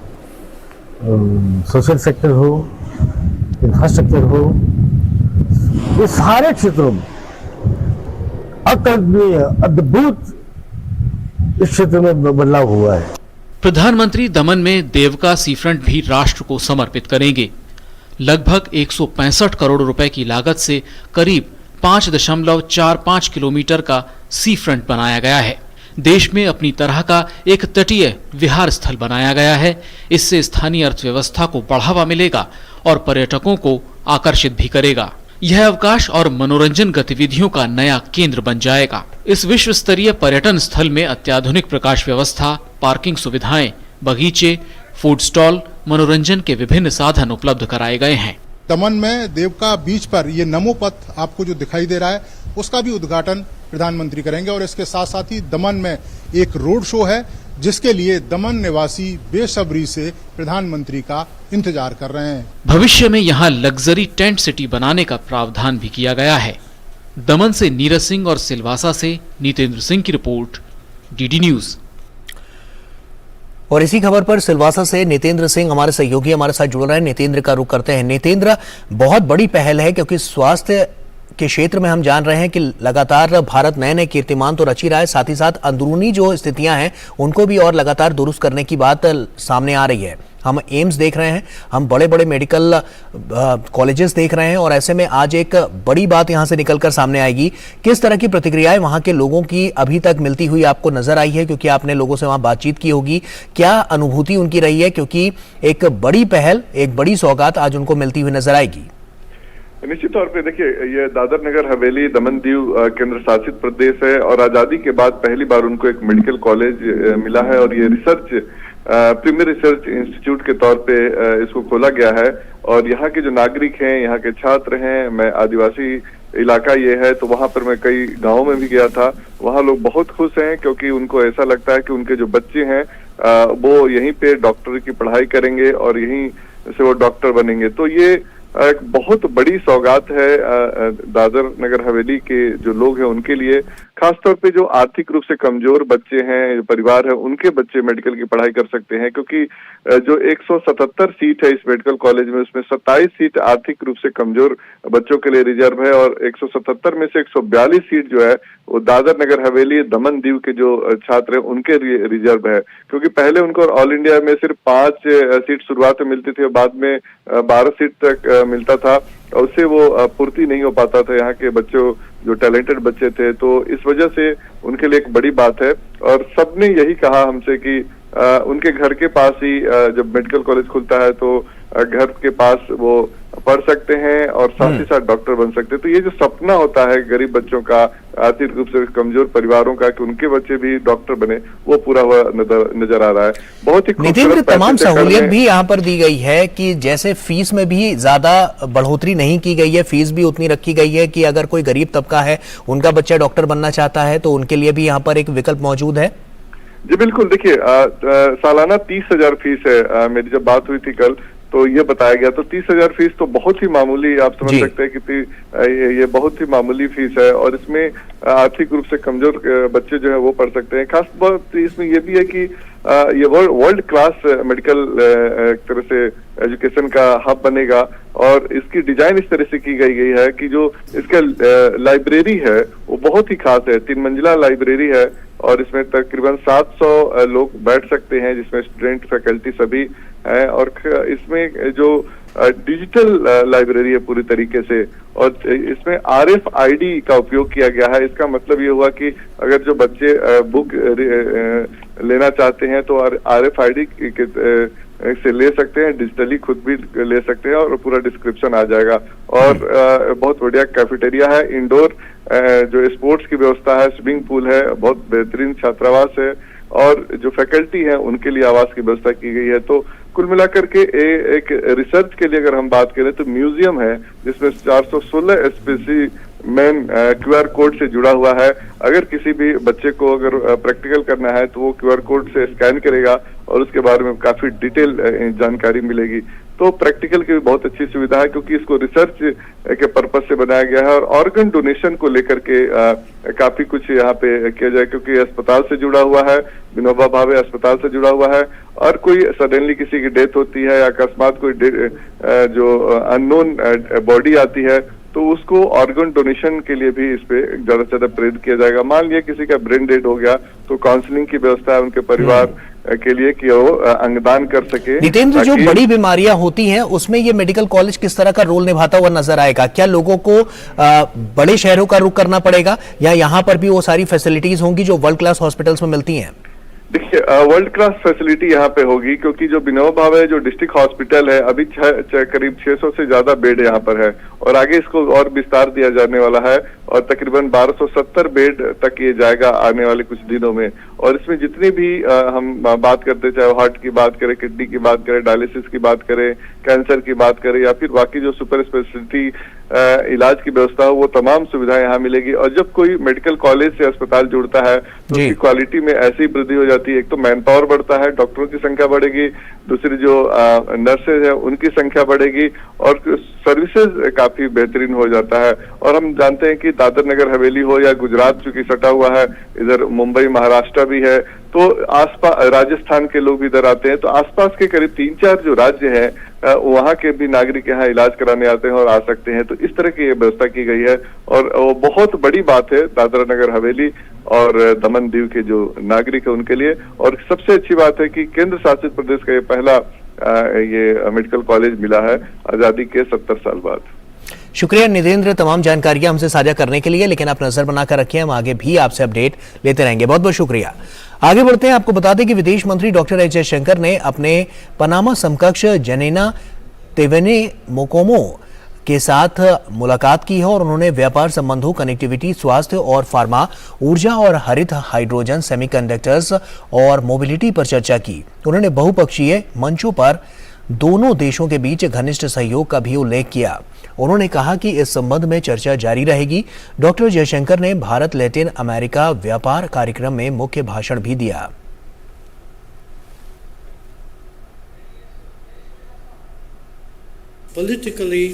सोशल सेक्टर हो, इंफ्रास्ट्रक्चर हो, ये सारे क्षेत्रों में अकल्पनीय अद्भुत इस क्षेत्र में बदलाव हुआ है। प्रधानमंत्री दमन में देवका सी फ्रंट भी राष्ट्र को समर्पित करेंगे। लगभग 165 करोड़ रुपए की लागत से करीब 5.45 किलोमीटर का सी फ्रंट बनाया गया है। देश में अपनी तरह का एक तटीय विहार स्थल बनाया गया है। इससे स्थानीय अर्थव्यवस्था को बढ़ावा मिलेगा और पर्यटकों को आकर्षित भी करेगा। यह अवकाश और मनोरंजन गतिविधियों का नया केंद्र बन जाएगा। इस विश्व स्तरीय पर्यटन स्थल में अत्याधुनिक प्रकाश व्यवस्था, पार्किंग सुविधाएं, बगीचे, फूड स्टॉल, मनोरंजन के विभिन्न साधन उपलब्ध कराए गए हैं। दमन में देवका बीच पर ये नमो पथ आपको जो दिखाई दे रहा है उसका भी उद्घाटन प्रधानमंत्री करेंगे और इसके साथ साथ ही दमन में एक रोड शो है जिसके लिए दमन निवासी बेसब्री से प्रधानमंत्री का इंतजार कर रहे हैं। भविष्य में यहाँ लग्जरी टेंट सिटी बनाने का प्रावधान भी किया गया है। दमन से नीरज सिंह और सिलवासा से नीतेंद्र सिंह की रिपोर्ट, डीडी न्यूज। और इसी खबर पर सिलवासा से नीतेंद्र सिंह हमारे सहयोगी हमारे साथ जुड़ रहे हैं। नीतेंद्र का रुख करते हैं। नीतेंद्र, बहुत बड़ी पहल है क्योंकि स्वास्थ्य के क्षेत्र में हम जान रहे हैं कि लगातार भारत नए नए कीर्तिमान तो रच ही रहा है, साथ ही साथ अंदरूनी जो स्थितियां हैं उनको भी और लगातार दुरुस्त करने की बात सामने आ रही है। हम एम्स देख रहे हैं, हम बड़े बड़े मेडिकल कॉलेजेस देख रहे हैं और ऐसे में आज एक बड़ी बात यहां से निकलकर सामने आएगी। किस तरह की प्रतिक्रियाएं वहां के लोगों की अभी तक मिलती हुई आपको नजर आई है, क्योंकि आपने लोगों से वहां बातचीत की होगी, क्या अनुभूति उनकी रही है, क्योंकि एक बड़ी पहल, एक बड़ी सौगात आज उनको मिलती हुई नजर आएगी? निश्चित तौर पे देखिए, ये दादर नगर हवेली दमन दीव केंद्र शासित प्रदेश है और आजादी के बाद पहली बार उनको एक मेडिकल कॉलेज मिला है और ये रिसर्च प्रीमियर रिसर्च इंस्टीट्यूट के तौर पे इसको खोला गया है। और यहाँ के जो नागरिक हैं, यहाँ के छात्र हैं, मैं आदिवासी इलाका ये है तो वहाँ पर मैं कई गाँवों में भी गया था, वहाँ लोग बहुत खुश हैं क्योंकि उनको ऐसा लगता है कि उनके जो बच्चे हैं वो यहीं पे डॉक्टरी की पढ़ाई करेंगे और यहीं से वो डॉक्टर बनेंगे। तो ये एक बहुत बड़ी सौगात है दादर नगर हवेली के जो लोग हैं उनके लिए, खासतौर पे जो आर्थिक रूप से कमजोर बच्चे हैं, परिवार है, उनके बच्चे मेडिकल की पढ़ाई कर सकते हैं क्योंकि जो 177 सीट है इस मेडिकल कॉलेज में उसमें 27 सीट आर्थिक रूप से कमजोर बच्चों के लिए रिजर्व है और 177 में से 142 सीट जो है वो दादर नगर हवेली दमन दीव के जो छात्र हैं उनके रिजर्व है। क्योंकि पहले उनको ऑल इंडिया में सिर्फ 5 सीट शुरुआत में मिलती थी और बाद में 12 सीट तक मिलता था और उससे वो पूर्ति नहीं हो पाता था यहाँ के बच्चों जो टैलेंटेड बच्चे थे। तो इस वजह से उनके लिए एक बड़ी बात है और सबने यही कहा हमसे कि उनके घर के पास ही जब मेडिकल कॉलेज खुलता है तो घर के पास वो पढ़ सकते हैं और साथ ही साथ डॉक्टर बन सकते हैं। तो ये जो सपना होता है गरीब बच्चों का, आर्थिक रूप से कमजोर परिवारों का, कि उनके बच्चे भी डॉक्टर बने, वो पूरा हुआ नजर आ रहा है। बहुत ही नितेंद्र, तमाम सहूलियत भी यहाँ पर दी गई है कि जैसे फीस में भी ज्यादा बढ़ोतरी नहीं की गई है, फीस भी उतनी रखी गई है कि अगर कोई गरीब तबका है, उनका बच्चा डॉक्टर बनना चाहता है तो उनके लिए भी यहाँ पर एक विकल्प मौजूद है। जी बिल्कुल, देखिए सालाना 30,000 फीस है। मेरी जब बात हुई थी कल तो ये बताया गया, तो 30,000 फीस तो बहुत ही मामूली, आप समझ सकते हैं कि ये बहुत ही मामूली फीस है, और इसमें आर्थिक रूप से कमजोर बच्चे जो है वो पढ़ सकते हैं। खास बात इसमें ये भी है कि ये वर्ल्ड क्लास मेडिकल एक तरह से एजुकेशन का हब बनेगा, और इसकी डिजाइन इस तरह से की गई है कि जो इसका लाइब्रेरी है वो बहुत ही खास है। 3 मंजिला लाइब्रेरी है और इसमें तकरीबन 700 लोग बैठ सकते हैं, जिसमें स्टूडेंट, फैकल्टी सभी है, और इसमें जो डिजिटल लाइब्रेरी है पूरी तरीके से, और इसमें RFID का उपयोग किया गया है। इसका मतलब ये हुआ कि अगर जो बच्चे बुक लेना चाहते हैं तो RFID से ले सकते हैं, डिजिटली खुद भी ले सकते हैं, और पूरा डिस्क्रिप्शन आ जाएगा। और बहुत बढ़िया कैफेटेरिया है, इंडोर जो स्पोर्ट्स की व्यवस्था है, स्विमिंग पूल है, बहुत बेहतरीन छात्रावास है, और जो फैकल्टी है उनके लिए आवास की व्यवस्था की गई है। तो कुल मिलाकर के एक रिसर्च के लिए अगर हम बात करें तो म्यूजियम है जिसमें 416 स्पेसिमेन QR कोड से जुड़ा हुआ है। अगर किसी भी बच्चे को अगर प्रैक्टिकल करना है तो वो QR कोड से स्कैन करेगा और उसके बारे में काफी डिटेल जानकारी मिलेगी। तो प्रैक्टिकल की भी बहुत अच्छी सुविधा है, क्योंकि इसको रिसर्च के पर्पज से बनाया गया है, और ऑर्गन डोनेशन को लेकर के काफी कुछ यहाँ पे किया जाए, क्योंकि अस्पताल से जुड़ा हुआ है, विनोबा भावे अस्पताल से जुड़ा हुआ है, और कोई सडनली किसी की डेथ होती है या अकस्मात कोई जो अननोन बॉडी आती है तो उसको ऑर्गन डोनेशन के लिए भी इस पे ज्यादा से ज्यादा प्रेरित किया जाएगा। मान लिया किसी का ब्रेन डेड हो गया तो काउंसलिंग की व्यवस्था है उनके परिवार के लिए कि वो अंगदान कर सके। नितेंद्र, जो बड़ी बीमारियां होती हैं उसमें ये मेडिकल कॉलेज किस तरह का रोल निभाता हुआ नजर आएगा? क्या लोगों को बड़े शहरों का रुख करना पड़ेगा या यहाँ पर भी वो सारी फैसिलिटीज होंगी जो वर्ल्ड क्लास हॉस्पिटल्स में मिलती हैं? देखिए, वर्ल्ड क्लास फैसिलिटी यहाँ पे होगी, क्योंकि जो विनोबा भावे जो डिस्ट्रिक्ट हॉस्पिटल है अभी करीब 600 से ज्यादा बेड यहाँ पर है, और आगे इसको और विस्तार दिया जाने वाला है, और तकरीबन 1270 बेड तक ये जाएगा आने वाले कुछ दिनों में। और इसमें जितनी भी हम बात करते, चाहे हार्ट की बात करें, किडनी की बात करें, डायलिसिस की बात करें, कैंसर की बात करें, या फिर बाकी जो सुपर स्पेशलिटी इलाज की व्यवस्था हो, वो तमाम सुविधाएं यहाँ मिलेगी। और जब कोई मेडिकल कॉलेज से अस्पताल जुड़ता है तो उसकी क्वालिटी में ऐसी वृद्धि हो जाती है। एक तो मैन पावर बढ़ता है, डॉक्टरों की संख्या बढ़ेगी, दूसरी जो नर्सेज है उनकी संख्या बढ़ेगी, और सर्विसेज काफी बेहतरीन हो जाता है। और हम जानते हैं कि दादर नगर हवेली हो या गुजरात चूंकि सटा हुआ है, इधर मुंबई महाराष्ट्र भी है, तो आसपास राजस्थान के लोग इधर आते हैं, तो आसपास के करीब 3-4 जो राज्य हैं वहाँ के भी नागरिक यहाँ इलाज कराने आते हैं और आ सकते हैं। तो इस तरह की ये व्यवस्था की गई है, और वो बहुत बड़ी बात है दादरा नगर हवेली और दमन दीव के जो नागरिक है उनके लिए। और सबसे अच्छी बात है कि केंद्र शासित प्रदेश का ये पहला ये मेडिकल कॉलेज मिला है आजादी के 70 साल बाद। शुक्रिया नितेंद्र, तमाम जानकारियां हमसे साझा करने के लिए, लेकिन आप नजर बनाकर रखें, हम आगे भी आपसे अपडेट लेते रहेंगे। बहुत बहुत शुक्रिया। आगे बढ़ते हैं, आपको बता दें कि विदेश मंत्री डॉक्टर एस जयशंकर ने अपने पनामा समकक्ष जेनेना तेवेनेमोकोमो के साथ मुलाकात की है और उन्होंने व्यापार संबंधों, कनेक्टिविटी, स्वास्थ्य और फार्मा, ऊर्जा और हरित हाइड्रोजन, सेमीकंडक्टर्स और मोबिलिटी पर चर्चा की। उन्होंने बहुपक्षीय मंचों पर दोनों देशों के बीच घनिष्ठ सहयोग का भी उल्लेख किया। उन्होंने कहा कि इस संबंध में चर्चा जारी रहेगी। डॉक्टर जयशंकर ने भारत लैटिन अमेरिका व्यापार कार्यक्रम में मुख्य भाषण भी दिया। Politically,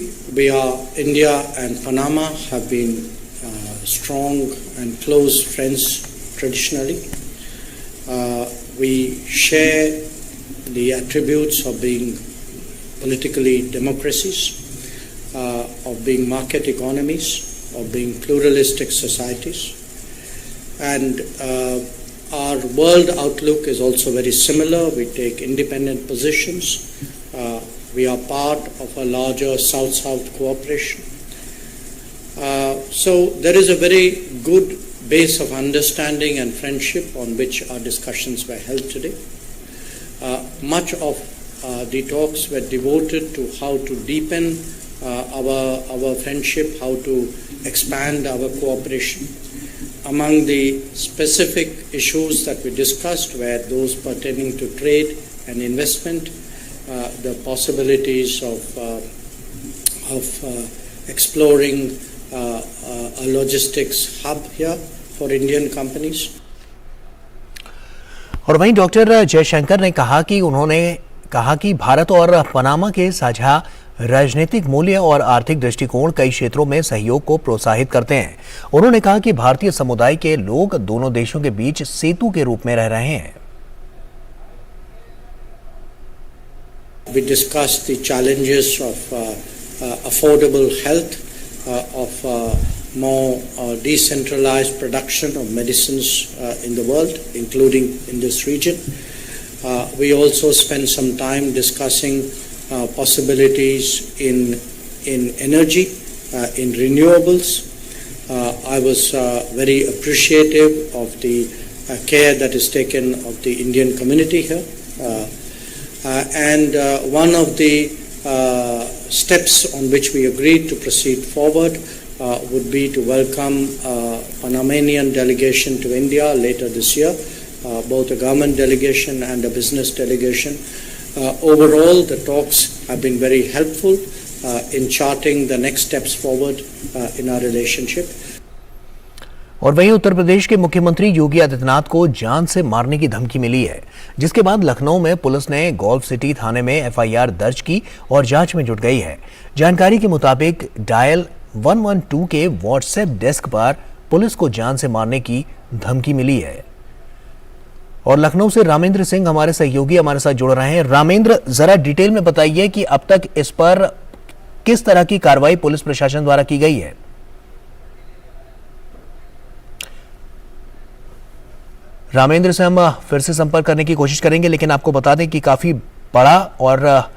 India and Panama have been strong and close friends traditionally. We share the attributes of being politically democracies, of being market economies, of being pluralistic societies. And our world outlook is also very similar. We take independent positions. We are part of a larger South-South cooperation. So there is a very good base of understanding and friendship on which our discussions were held today. Much of the talks were devoted to how to deepen our friendship, how to expand our cooperation. Among the specific issues that we discussed were those pertaining to trade and investment, the possibilities of exploring a logistics hub here for Indian companies. और वहीं डॉक्टर जयशंकर ने कहा कि उन्होंने कहा कि भारत और पनामा के साझा राजनीतिक मूल्य और आर्थिक दृष्टिकोण कई क्षेत्रों में सहयोग को प्रोत्साहित करते हैं। उन्होंने कहा कि भारतीय समुदाय के लोग दोनों देशों के बीच सेतु के रूप में रह रहे हैं। We discussed the challenges of affordable health, of more decentralized production of medicines in the world, including in this region. We also spent some time discussing possibilities in energy, in renewables. I was very appreciative of the care that is taken of the Indian community here. And one of the steps on which we agreed to proceed forward would be to welcome Panamanian delegation to India later this year, both a government delegation and a business delegation. Overall, the talks have been very helpful in charting the next steps forward in our relationship. और वहीं उत्तर प्रदेश के मुख्यमंत्री योगी आदित्यनाथ को जान से मारने की धमकी मिली है, जिसके बाद लखनऊ में पुलिस ने गोल्फ सिटी थाने में एफआईआर दर्ज की और जांच में जुट गई है। जानकारी के मुताबिक डायल 112 के व्हाट्सएप डेस्क पर पुलिस को जान से मारने की धमकी मिली है। और लखनऊ से रामेंद्र सिंह हमारे सहयोगी हमारे साथ जुड़ रहे हैं। रामेंद्र, जरा डिटेल में बताइए कि अब तक इस पर किस तरह की कार्रवाई पुलिस प्रशासन द्वारा की गई है। रामेंद्र से हम फिर से संपर्क करने की कोशिश करेंगे, लेकिन आपको बता दें कि काफी बड़ा और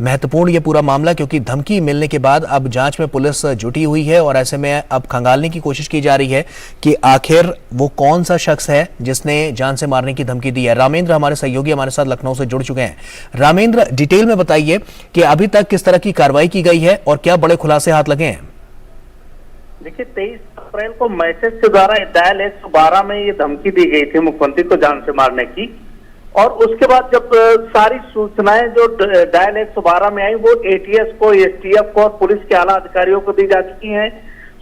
महत्वपूर्ण ये पूरा मामला, क्योंकि धमकी मिलने के बाद अब जांच में पुलिस जुटी हुई है और ऐसे में अब खंगालने की कोशिश की जा रही है कि आखिर वो कौन सा शख्स है जिसने जान से मारने की धमकी दी है। रामेंद्र हमारे सहयोगी हमारे साथ लखनऊ से जुड़ चुके हैं। रामेंद्र, डिटेल में बताइए कि अभी तक किस तरह की कार्रवाई की गई है और क्या बड़े खुलासे हाथ लगे हैं। देखिए, 23 अप्रैल को मैसेज के द्वारा डायल 112 में ये धमकी दी गई थी मुख्यमंत्री को जान से मारने की, और उसके बाद जब सारी सूचनाएं जो डायल 112 में आई वो एटीएस को, एसटीएफ को और पुलिस के आला अधिकारियों को दी जा चुकी हैं।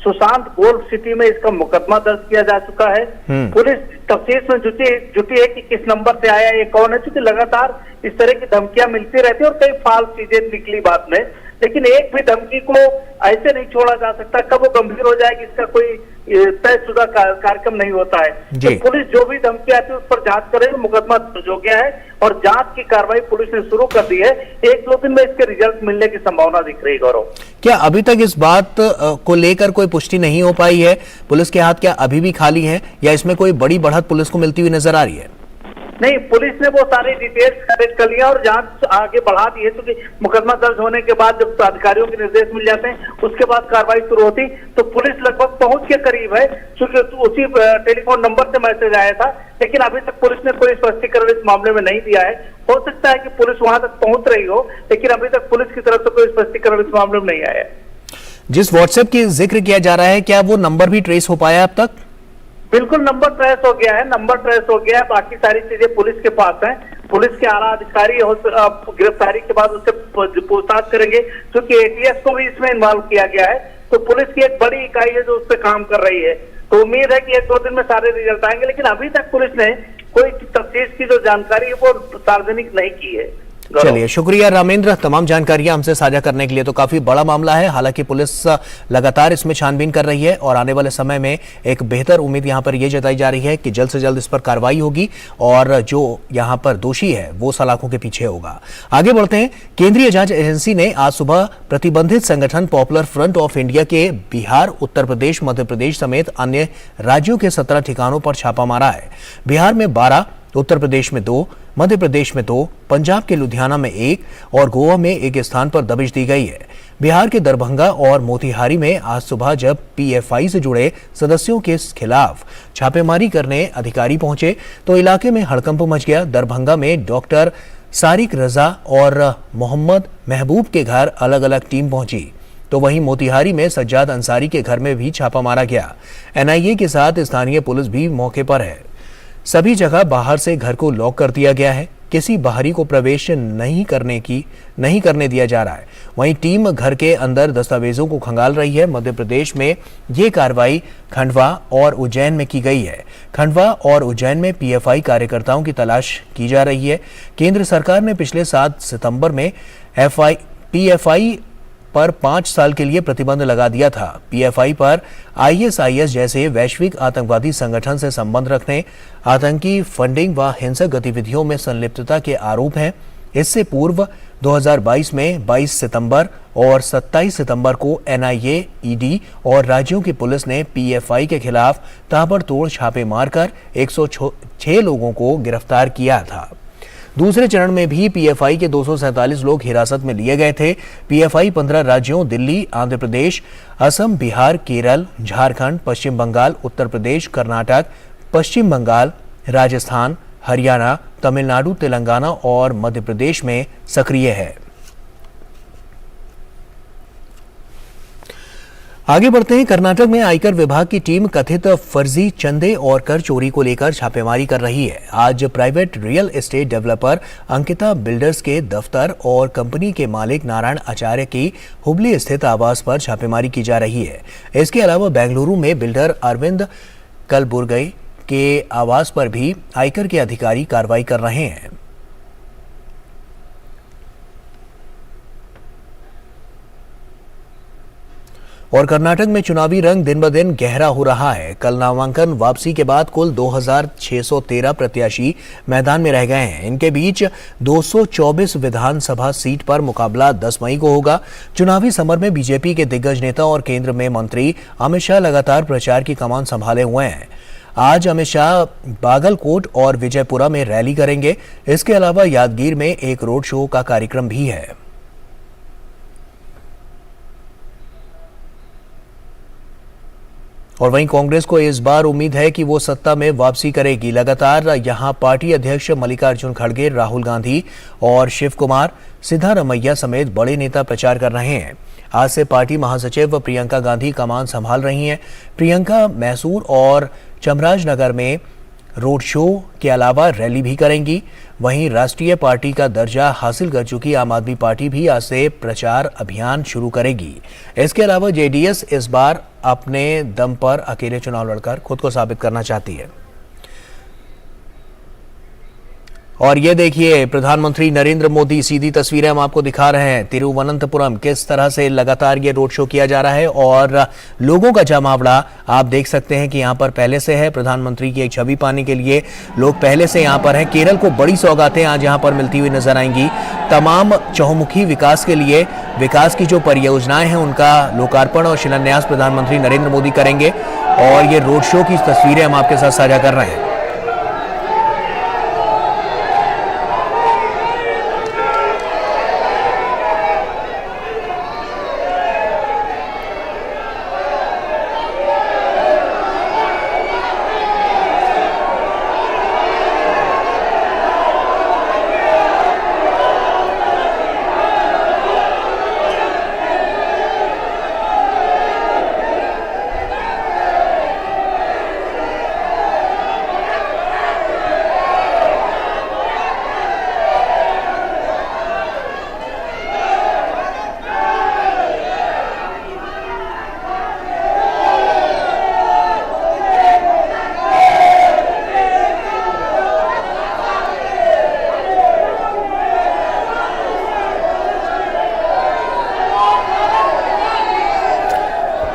सुशांत गोल्फ सिटी में इसका मुकदमा दर्ज किया जा चुका है। पुलिस तफ्तीश में जुटी है कि किस नंबर से आया, ये कौन है, क्योंकि लगातार इस तरह की धमकियां मिलती रहती है और कई फाल्स चीजें निकली बाद में, लेकिन एक भी धमकी को ऐसे नहीं छोड़ा जा सकता। कब वो गंभीर हो जाएगी इसका कोई तयशुदा कार्यक्रम नहीं होता है। तो पुलिस जो भी धमकी आती है उस पर जांच करेगी। मुकदमा दर्ज हो गया है और जांच की कार्रवाई पुलिस ने शुरू कर दी है। 1-2 दिन में इसके रिजल्ट मिलने की संभावना दिख रही है। गौरव, क्या अभी तक इस बात को लेकर कोई पुष्टि नहीं हो पाई है? पुलिस के हाथ क्या अभी भी खाली है या इसमें कोई बड़ी बढ़त पुलिस को मिलती हुई नजर आ रही है? नहीं, पुलिस ने वो सारी डिटेल्स कलेक्ट कर लिया और जांच आगे बढ़ा दी है, क्योंकि मुकदमा दर्ज होने के बाद जब अधिकारियों के निर्देश मिल जाते हैं उसके बाद कार्रवाई शुरू होती, तो पुलिस लगभग पहुंच के करीब है, क्योंकि उसी टेलीफोन नंबर से मैसेज आया था। लेकिन अभी तक पुलिस ने कोई स्पष्टीकरण इस मामले में नहीं दिया है। हो सकता है कि पुलिस वहां तक पहुंच रही हो, लेकिन अभी तक पुलिस की तरफ से कोई स्पष्टीकरण इस मामले में नहीं आया है। जिस व्हाट्सएप की जिक्र किया जा रहा है, क्या वो नंबर भी ट्रेस हो पाया अब तक? बिल्कुल, नंबर ट्रेस हो गया है, बाकी सारी चीजें पुलिस के पास हैं। पुलिस के आला अधिकारी गिरफ्तारी के बाद उससे पूछताछ करेंगे, क्योंकि एटीएस को भी इसमें इन्वॉल्व किया गया है। तो पुलिस की एक बड़ी इकाई है जो उस पर काम कर रही है। तो उम्मीद है कि 1-2 दिन में सारे रिजल्ट आएंगे, लेकिन अभी तक पुलिस ने कोई तफ्तीश की जो जानकारी है वो सार्वजनिक नहीं की है। चलिए, शुक्रिया रामेंद्र तमाम जानकारियां हमसे साझा करने के लिए। तो काफी बड़ा मामला है, हालांकि पुलिस लगातार इसमें छानबीन कर रही है और आने वाले समय में एक बेहतर उम्मीद यहां पर यह जताई जा रही है कि जल्द से जल्द इस पर कार्रवाई होगी और जो यहां पर दोषी है वो सलाखों के पीछे होगा। आगे बढ़ते हैं। केंद्रीय जांच एजेंसी ने आज सुबह प्रतिबंधित संगठन पॉपुलर फ्रंट ऑफ इंडिया के बिहार, उत्तर प्रदेश, मध्य प्रदेश समेत अन्य राज्यों के 17 ठिकानों पर छापा मारा है। बिहार में 12, उत्तर प्रदेश में 2, मध्य प्रदेश में 2, पंजाब के लुधियाना में 1 और गोवा में 1 स्थान पर दबिश दी गई है। बिहार के दरभंगा और मोतिहारी में आज सुबह जब पीएफआई से जुड़े सदस्यों के खिलाफ छापेमारी करने अधिकारी पहुंचे तो इलाके में हड़कंप मच गया। दरभंगा में डॉक्टर सारिक रजा और मोहम्मद महबूब के घर अलग अलग टीम पहुंची। तो वहीं मोतिहारी में सज्जाद अंसारी के घर में भी छापा मारा गया। एनआईए के साथ स्थानीय पुलिस भी मौके पर है। सभी जगह बाहर से घर को लॉक कर दिया गया है। किसी बाहरी को प्रवेश नहीं करने दिया जा रहा है। वहीं टीम घर के अंदर दस्तावेजों को खंगाल रही है। मध्य प्रदेश में ये कार्रवाई खंडवा और उज्जैन में की गई है। खंडवा और उज्जैन में पीएफआई कार्यकर्ताओं की तलाश की जा रही है। केंद्र सरकार ने पिछले 7 सितंबर में पीएफआई पर 5 साल के लिए प्रतिबंध लगा दिया था। पीएफआई पर आईएसआईएस जैसे वैश्विक आतंकवादी संगठन से संबंध रखने, आतंकी फंडिंग व हिंसक गतिविधियों में संलिप्तता के आरोप हैं। इससे पूर्व 2022 में 22 सितंबर और 27 सितंबर को एनआईए, ईडी और राज्यों की पुलिस ने पीएफआई के खिलाफ ताबड़तोड़ छापे मारकर 106 लोगों को गिरफ्तार किया था। दूसरे चरण में भी पीएफआई के 247 लोग हिरासत में लिए गए थे। पीएफआई 15 राज्यों दिल्ली, आंध्र प्रदेश, असम, बिहार, केरल, झारखंड, पश्चिम बंगाल, उत्तर प्रदेश, कर्नाटक, पश्चिम बंगाल, राजस्थान, हरियाणा, तमिलनाडु, तेलंगाना और मध्य प्रदेश में सक्रिय है। आगे बढ़ते हैं। कर्नाटक में आयकर विभाग की टीम कथित फर्जी चंदे और कर चोरी को लेकर छापेमारी कर रही है। आज private real estate developer Ankita builders के दफ्तर और कंपनी के मालिक नारायण आचार्य की हुबली स्थित आवास पर छापेमारी की जा रही है। इसके अलावा बेंगलुरु में बिल्डर अरविंद कलबुर्गी के आवास पर भी आयकर के अधिकारी कार्रवाई कर रहे हैं। और कर्नाटक में चुनावी रंग दिन ब दिन गहरा हो रहा है। कल नामांकन वापसी के बाद कुल 2613 प्रत्याशी मैदान में रह गए हैं। इनके बीच 224 विधानसभा सीट पर मुकाबला 10 मई को होगा। चुनावी समर में बीजेपी के दिग्गज नेता और केंद्र में मंत्री अमित शाह लगातार प्रचार की कमान संभाले हुए हैं। आज अमित शाह बागलकोट और विजयपुरा में रैली करेंगे। इसके अलावा यादगीर में एक रोड शो का कार्यक्रम भी है। और वहीं कांग्रेस को इस बार उम्मीद है कि वो सत्ता में वापसी करेगी। लगातार यहां पार्टी अध्यक्ष मल्लिकार्जुन खड़गे, राहुल गांधी और शिव कुमार, सिद्धारमैया समेत बड़े नेता प्रचार कर रहे हैं। आज से पार्टी महासचिव प्रियंका गांधी कमान संभाल रही हैं। प्रियंका मैसूर और चामराजनगर में रोड शो के अलावा रैली भी करेंगी। वहीं राष्ट्रीय पार्टी का दर्जा हासिल कर चुकी आम आदमी पार्टी भी आज से प्रचार अभियान शुरू करेगी। इसके अलावा जेडीएस इस बार अपने दम पर अकेले चुनाव लड़कर खुद को साबित करना चाहती है। और ये देखिए, प्रधानमंत्री नरेंद्र मोदी, सीधी तस्वीरें हम आपको दिखा रहे हैं। तिरुवनंतपुरम किस तरह से लगातार ये रोड शो किया जा रहा है और लोगों का जमावड़ा आप देख सकते हैं कि यहाँ पर पहले से है। प्रधानमंत्री की एक छवि पाने के लिए लोग पहले से यहाँ पर हैं। केरल को बड़ी सौगातें आज यहाँ पर मिलती हुई नजर आएंगी। तमाम चहुमुखी विकास के लिए विकास की जो परियोजनाएं हैं उनका लोकार्पण और शिलान्यास प्रधानमंत्री नरेंद्र मोदी करेंगे। और ये रोड शो की तस्वीरें हम आपके साथ साझा कर रहे हैं।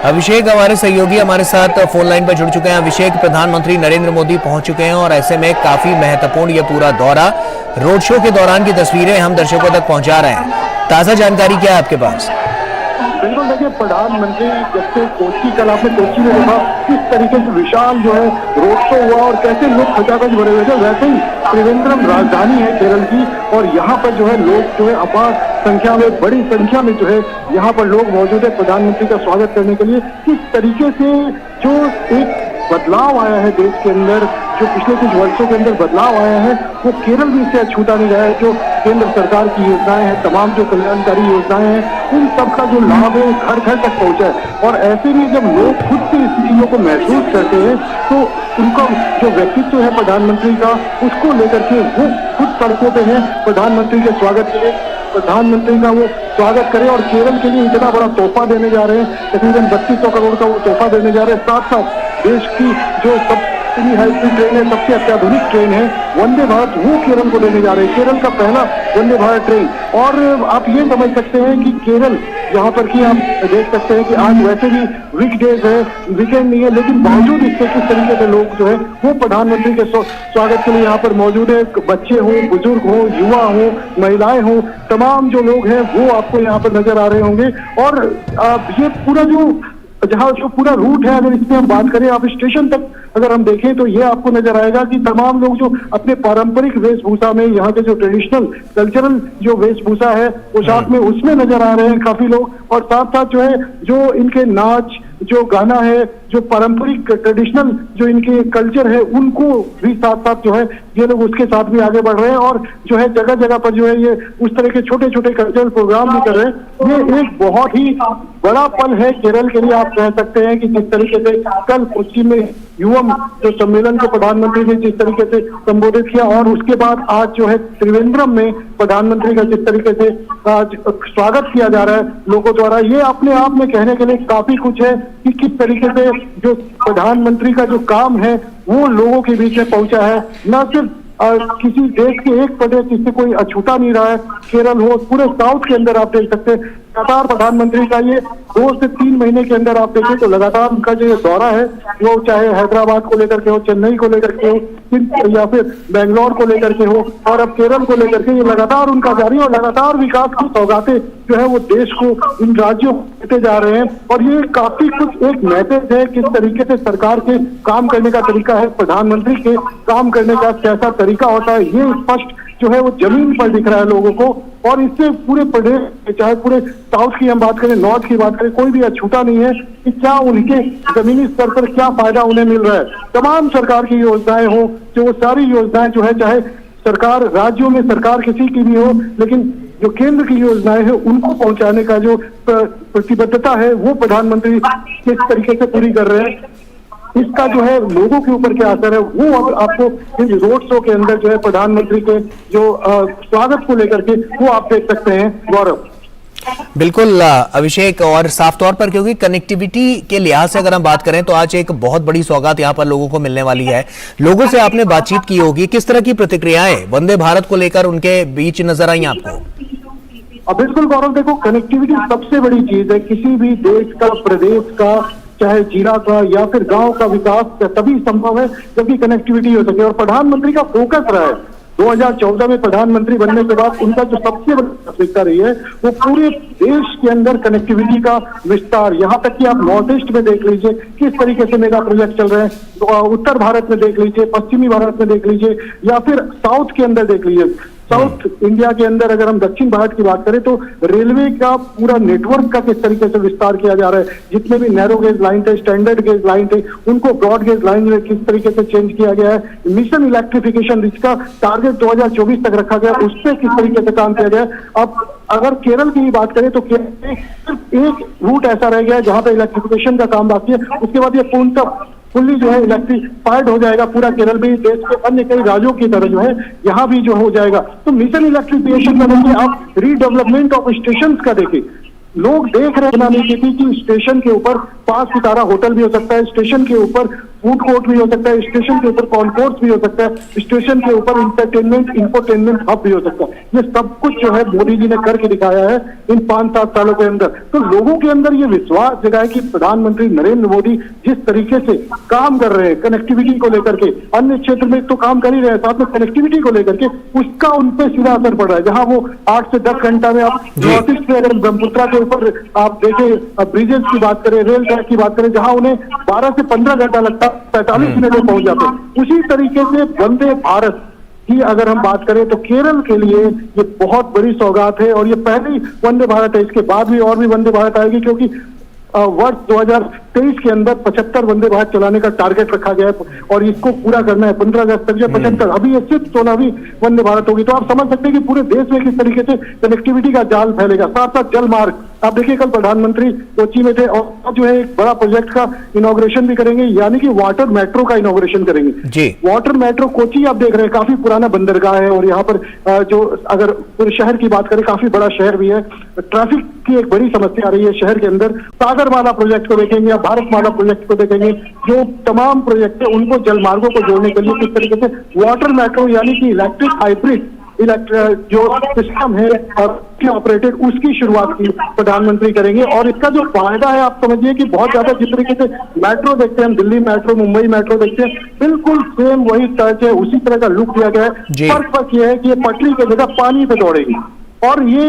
अभिषेक हमारे सहयोगी हमारे साथ फोन लाइन पर जुड़ चुके हैं। अभिषेक, प्रधानमंत्री नरेंद्र मोदी पहुंच चुके हैं और ऐसे में काफी महत्वपूर्ण ये पूरा दौरा, रोड शो के दौरान की तस्वीरें हम दर्शकों तक पहुंचा रहे हैं। ताजा जानकारी क्या है आपके पास? बिल्कुल, देखिए, प्रधानमंत्री जब से कोच्चि, कल आपने कोच्चि में देखा किस तरीके से विशाल जो है रोड शो हुआ और कैसे लोग खचाखच भरे हुए थे। वैसे ही त्रिवेंद्रम राजधानी है केरल की और यहाँ पर जो है लोग जो है अपार संख्या में, बड़ी संख्या में जो है यहाँ पर लोग मौजूद है प्रधानमंत्री का स्वागत करने के लिए। किस तरीके से जो एक बदलाव आया है देश के अंदर, जो पिछले कुछ वर्षों के अंदर बदलाव आया है, वो केरल भी इससे छूटा नहीं रहा है। जो केंद्र सरकार की योजनाएं हैं, तमाम जो कल्याणकारी योजनाएं हैं उन सब का जो लाभ है घर घर तक पहुंचा है। और ऐसे में जब लोग खुद से इस चीजों को महसूस करते हैं तो उनका जो व्यक्तित्व है प्रधानमंत्री का, उसको लेकर के वो खुद सड़कों पे हैं प्रधानमंत्री के स्वागत के लिए, प्रधानमंत्री का वो स्वागत करें। और केरल के लिए इतना बड़ा तोहफा देने जा रहे हैं, तकरीबन 3200 करोड़ का वो तोहफा देने जा रहे हैं। साथ साथ देश की जो सबसे हाई स्पीड ट्रेन है, सबसे अत्याधुनिक ट्रेन है वंदे भारत, वो केरल को देने जा रहे हैं। केरल का पहला वंदे भारत ट्रेन। और आप ये समझ सकते हैं कि केरल जहाँ पर कि आप देख सकते हैं कि आज वैसे भी वीकडेज है, वीकेंड नहीं है, लेकिन बावजूद इसके किस तरीके से लोग जो है वो प्रधानमंत्री के स्वागत के लिए यहाँ पर मौजूद है। बच्चे हों, बुजुर्ग हों, युवा हों, महिलाएं हों, तमाम जो लोग हैं वो आपको यहाँ पर नजर आ रहे होंगे। और ये पूरा जो पूरा रूट है, अगर इसमें हम बात करें, आप स्टेशन तक अगर हम देखें तो ये आपको नजर आएगा कि तमाम लोग जो अपने पारंपरिक वेशभूषा में, यहाँ के जो ट्रेडिशनल कल्चरल जो वेशभूषा है पोशाक में, उसमें नजर आ रहे हैं काफी लोग। और साथ साथ जो है जो इनके नाच, जो गाना है, जो पारंपरिक ट्रेडिशनल जो इनके कल्चर है, उनको भी साथ साथ जो है ये लोग उसके साथ भी आगे बढ़ रहे हैं। और जो है जगह जगह पर जो है ये उस तरह के छोटे छोटे कल्चरल प्रोग्राम भी कर रहे हैं। ये एक बहुत ही बड़ा पल है केरल के लिए। आप कह सकते हैं कि जिस तरीके से कल कोच्चि में युवम जो सम्मेलन को प्रधानमंत्री ने जिस तरीके से संबोधित किया, और उसके बाद आज जो है त्रिवेंद्रम में प्रधानमंत्री का जिस तरीके से आज स्वागत किया जा रहा है लोगों द्वारा, ये अपने आप में कहने के लिए काफी कुछ है कि किस तरीके से जो प्रधानमंत्री का जो काम है वो लोगों के बीच में पहुंचा है। न सिर्फ किसी देश के एक प्रदेश जिससे कोई अछूता नहीं रहा है, केरल हो, पूरे साउथ के अंदर आप देख सकते हैं लगातार प्रधानमंत्री का ये 2 से 3 महीने के अंदर आप देखें तो लगातार उनका जो दौरा है वो चाहे हैदराबाद को लेकर के हो, चेन्नई को लेकर के हो, या फिर बेंगलोर को लेकर के हो, और अब केरल को लेकर के, ये लगातार उनका जारी और लगातार विकास की सौगातें जो है वो देश को, इन राज्यों को देते जा रहे हैं। और ये काफी कुछ एक मैसेज है किस तरीके से सरकार के काम करने का तरीका है, प्रधानमंत्री के काम करने का कैसा तरीका होता है, ये स्पष्ट जो है वो जमीन पर दिख रहा है लोगों को। और इससे पूरे प्रदेश, चाहे पूरे साउथ की हम बात करें, नॉर्थ की बात करें, कोई भी अछूता नहीं है कि क्या उनके जमीनी स्तर पर क्या फायदा उन्हें मिल रहा है। तमाम सरकार की योजनाएं हो, जो वो सारी योजनाएं जो है, चाहे सरकार राज्यों में सरकार किसी की भी हो, लेकिन जो केंद्र की योजनाएं हैं उनको पहुंचाने का जो प्रतिबद्धता है वो प्रधानमंत्री किस तरीके से पूरी कर रहे हैं, इसका जो है लोगों के ऊपर क्या असर है वो अब आपको इस रोड शो के अंदर जो है प्रधानमंत्री के जो स्वागत को लेकर के वो आप देख सकते हैं। गौरव, बिल्कुल अभिषेक, और साफ तौर पर क्योंकि कनेक्टिविटी के लिहाज से अगर हम बात करें तो आज एक बहुत बड़ी सौगात यहाँ पर लोगों को मिलने वाली है। लोगों से आपने बातचीत की होगी, किस तरह की प्रतिक्रियाएं वंदे भारत को लेकर उनके बीच नजर आई आपको? बिल्कुल गौरव, देखो कनेक्टिविटी सबसे बड़ी चीज है। किसी भी देश का, प्रदेश का, चाहे जिला का या फिर गांव का विकास तभी संभव है जबकि कनेक्टिविटी हो सके। और प्रधानमंत्री का फोकस रहा है 2014 में प्रधानमंत्री बनने के बाद उनका जो सबसे बड़ी प्राथमिकता रही है वो पूरे देश के अंदर कनेक्टिविटी का विस्तार। यहाँ तक कि आप नॉर्थ ईस्ट में देख लीजिए किस तरीके से मेगा प्रोजेक्ट चल रहे हैं, तो उत्तर भारत में देख लीजिए, पश्चिमी भारत में देख लीजिए, या फिर साउथ के अंदर देख लीजिए। साउथ इंडिया के अंदर अगर हम दक्षिण भारत की बात करें तो रेलवे का पूरा नेटवर्क का किस तरीके से विस्तार किया जा रहा है। जितने भी नैरो गेज लाइन थे, स्टैंडर्ड गेज लाइन थे, उनको ब्रॉड गेज लाइन में किस तरीके से चेंज किया गया है। मिशन इलेक्ट्रिफिकेशन जिसका टारगेट 2024 तक रखा गया, उस पर किस तरीके से काम किया गया। अब अगर केरल की ही बात करें तो केरल में सिर्फ एक रूट ऐसा रह गया है जहां पर इलेक्ट्रिफिकेशन का काम बाकी है, उसके बाद ये पूर्णतः फुल्ली जो है इलेक्ट्रिफाइड हो जाएगा पूरा केरल भी। देश के अन्य कई राज्यों की तरह जो है यहाँ भी जो हो जाएगा। तो मिशन इलेक्ट्रिफिकेशन का देखिए, आप रीडेवलपमेंट ऑफ स्टेशन का देखिए, लोग देख रहे बनाने की थी कि स्टेशन के ऊपर 5 सितारा होटल भी हो सकता है, स्टेशन के ऊपर फूड कोर्ट भी हो सकता है, स्टेशन के ऊपर कॉन्कोर्स भी हो सकता है, स्टेशन के ऊपर इंटरटेनमेंट इंफोटेनमेंट हब भी हो सकता है। ये सब कुछ जो है मोदी जी ने करके दिखाया है इन 5-7 सालों के अंदर। तो लोगों के अंदर ये विश्वास जगा है कि प्रधानमंत्री नरेंद्र मोदी जिस तरीके से काम कर रहे हैं कनेक्टिविटी को लेकर के, अन्य क्षेत्र में तो काम कर ही रहे हैं, साथ में कनेक्टिविटी को लेकर के उसका उन पर सीधा असर पड़ रहा है। जहां वो 8 से 10 घंटा में आप नॉर्थ ईस्ट में अगर ब्रह्मपुत्रा के ऊपर आप देखें, ब्रिजेस की बात करें, रेल ट्रैक की बात करें, जहां उन्हें 12 से 15 घंटा लगता, 45 मिनट में पहुंच जाते। उसी तरीके से वंदे भारत की अगर हम बात करें तो केरल के लिए ये बहुत बड़ी सौगात है। और ये पहली वंदे भारत है, इसके बाद भी और भी वंदे भारत आएगी, क्योंकि वर्ष 2023 के अंदर 75 वंदे भारत चलाने का टारगेट रखा गया है और इसको पूरा करना है 15 अगस्त तक जो 75। अभी ये सिर्फ 16वीं वंदे भारत होगी। तो आप समझ सकते हैं कि पूरे देश में किस तरीके से कनेक्टिविटी का जाल फैलेगा। साथ साथ जल मार्ग, आप देखिए कल प्रधानमंत्री कोची में थे और जो है एक बड़ा प्रोजेक्ट का इनॉग्रेशन भी करेंगे, यानी कि वाटर मेट्रो का इनॉग्रेशन करेंगे जी। वाटर मेट्रो कोची आप देख रहे हैं काफी पुराना बंदरगाह है और यहाँ पर जो अगर पूरे शहर की बात करें काफी बड़ा शहर भी है। ट्रैफिक की एक बड़ी समस्या आ रही है शहर के अंदर। सागरमाला प्रोजेक्ट को देखेंगे या भारतमाला प्रोजेक्ट को देखेंगे, जो तमाम प्रोजेक्ट है उनको जल मार्गों को जोड़ने के लिए किस तरीके से वाटर मेट्रो यानी कि इलेक्ट्रिक हाइब्रिड जो सिस्टम है ऑपरेटेड उसकी शुरुआत की प्रधानमंत्री करेंगे। और इसका जो फायदा है आप समझिए कि बहुत ज्यादा जिस तरीके से मेट्रो देखते हैं हम, दिल्ली मेट्रो, मुंबई मेट्रो देखते हैं, बिल्कुल सेम वही टच है, उसी तरह का लुक दिया गया है। फर्क ये है कि ये पटरी की जगह पानी पे दौड़ेगी और ये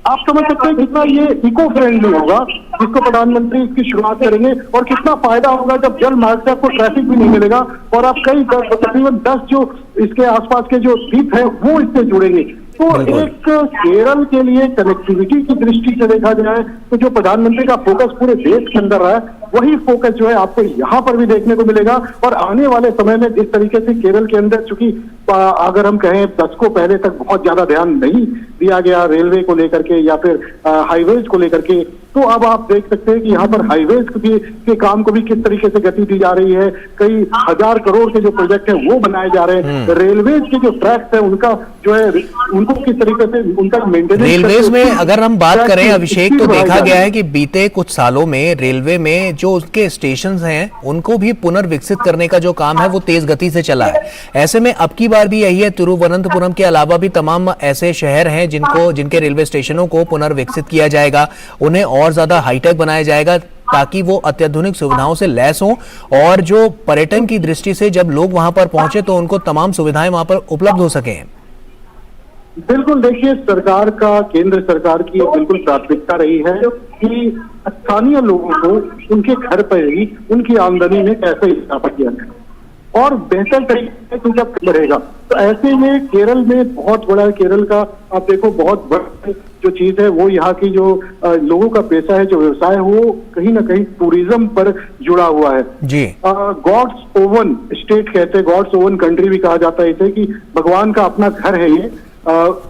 आप समझ सकते हैं कितना ये इको फ्रेंडली होगा जिसको प्रधानमंत्री इसकी शुरुआत करेंगे और कितना फायदा होगा जब जल मार्ग से आपको ट्रैफिक भी नहीं मिलेगा और आप कई तकरीबन 10 जो इसके आसपास के जो द्वीप है वो इससे जुड़ेंगे। तो एक केरल के लिए कनेक्टिविटी की दृष्टि से देखा जाए तो जो प्रधानमंत्री का फोकस पूरे देश के अंदर रहा है वही फोकस जो है आपको यहाँ पर भी देखने को मिलेगा। और आने वाले समय में जिस तरीके से केरल के अंदर चूंकि अगर हम कहें दशकों पहले तक बहुत ज्यादा ध्यान नहीं दिया गया रेलवे को लेकर के या फिर हाईवेज को लेकर के, तो अब आप देख सकते हैं कि यहाँ पर हाईवेज के काम को भी किस तरीके से गति दी जा रही है। कई हजार करोड़ के जो प्रोजेक्ट है वो बनाए जा रहे हैं। रेलवेज के जो ट्रैक्स है उनका जो है उनको किस तरीके से उनका मेंटेनेंस, रेलवेज में अगर हम बात करें अभिषेक तो देखा गया है कि बीते कुछ सालों में रेलवे में जो उसके स्टेशन हैं उनको भी पुनर्विकसित करने का जो काम है वो तेज गति से चला है। ऐसे में अब की बार भी यही है, तिरुवनंतपुरम के अलावा भी तमाम ऐसे शहर हैं जिनके रेलवे स्टेशनों को पुनर्विकसित किया जाएगा, उन्हें और ज्यादा हाईटेक बनाया जाएगा ताकि वो अत्याधुनिक सुविधाओं से लैस हों और जो पर्यटन की दृष्टि से जब लोग वहां पर पहुंचे तो उनको तमाम सुविधाएं वहां पर उपलब्ध हो सकें। बिल्कुल, देखिए सरकार का, केंद्र सरकार की बिल्कुल प्राथमिकता रही है कि स्थानीय लोगों को उनके घर पर ही उनकी आमदनी में कैसे इजाफा किया जाए और बेहतर तरीके से जब बढ़ेगा। तो ऐसे में केरल में बहुत बड़ा, केरल का आप देखो बहुत बड़ा जो चीज है वो यहाँ की जो लोगों का पेशा है, जो व्यवसाय है वो कहीं ना कहीं टूरिज्म पर जुड़ा हुआ है जी। गॉड्स ओवन स्टेट कहते हैं, गॉड्स ओवन कंट्री भी कहा जाता है इसे, कि भगवान का अपना घर है ये।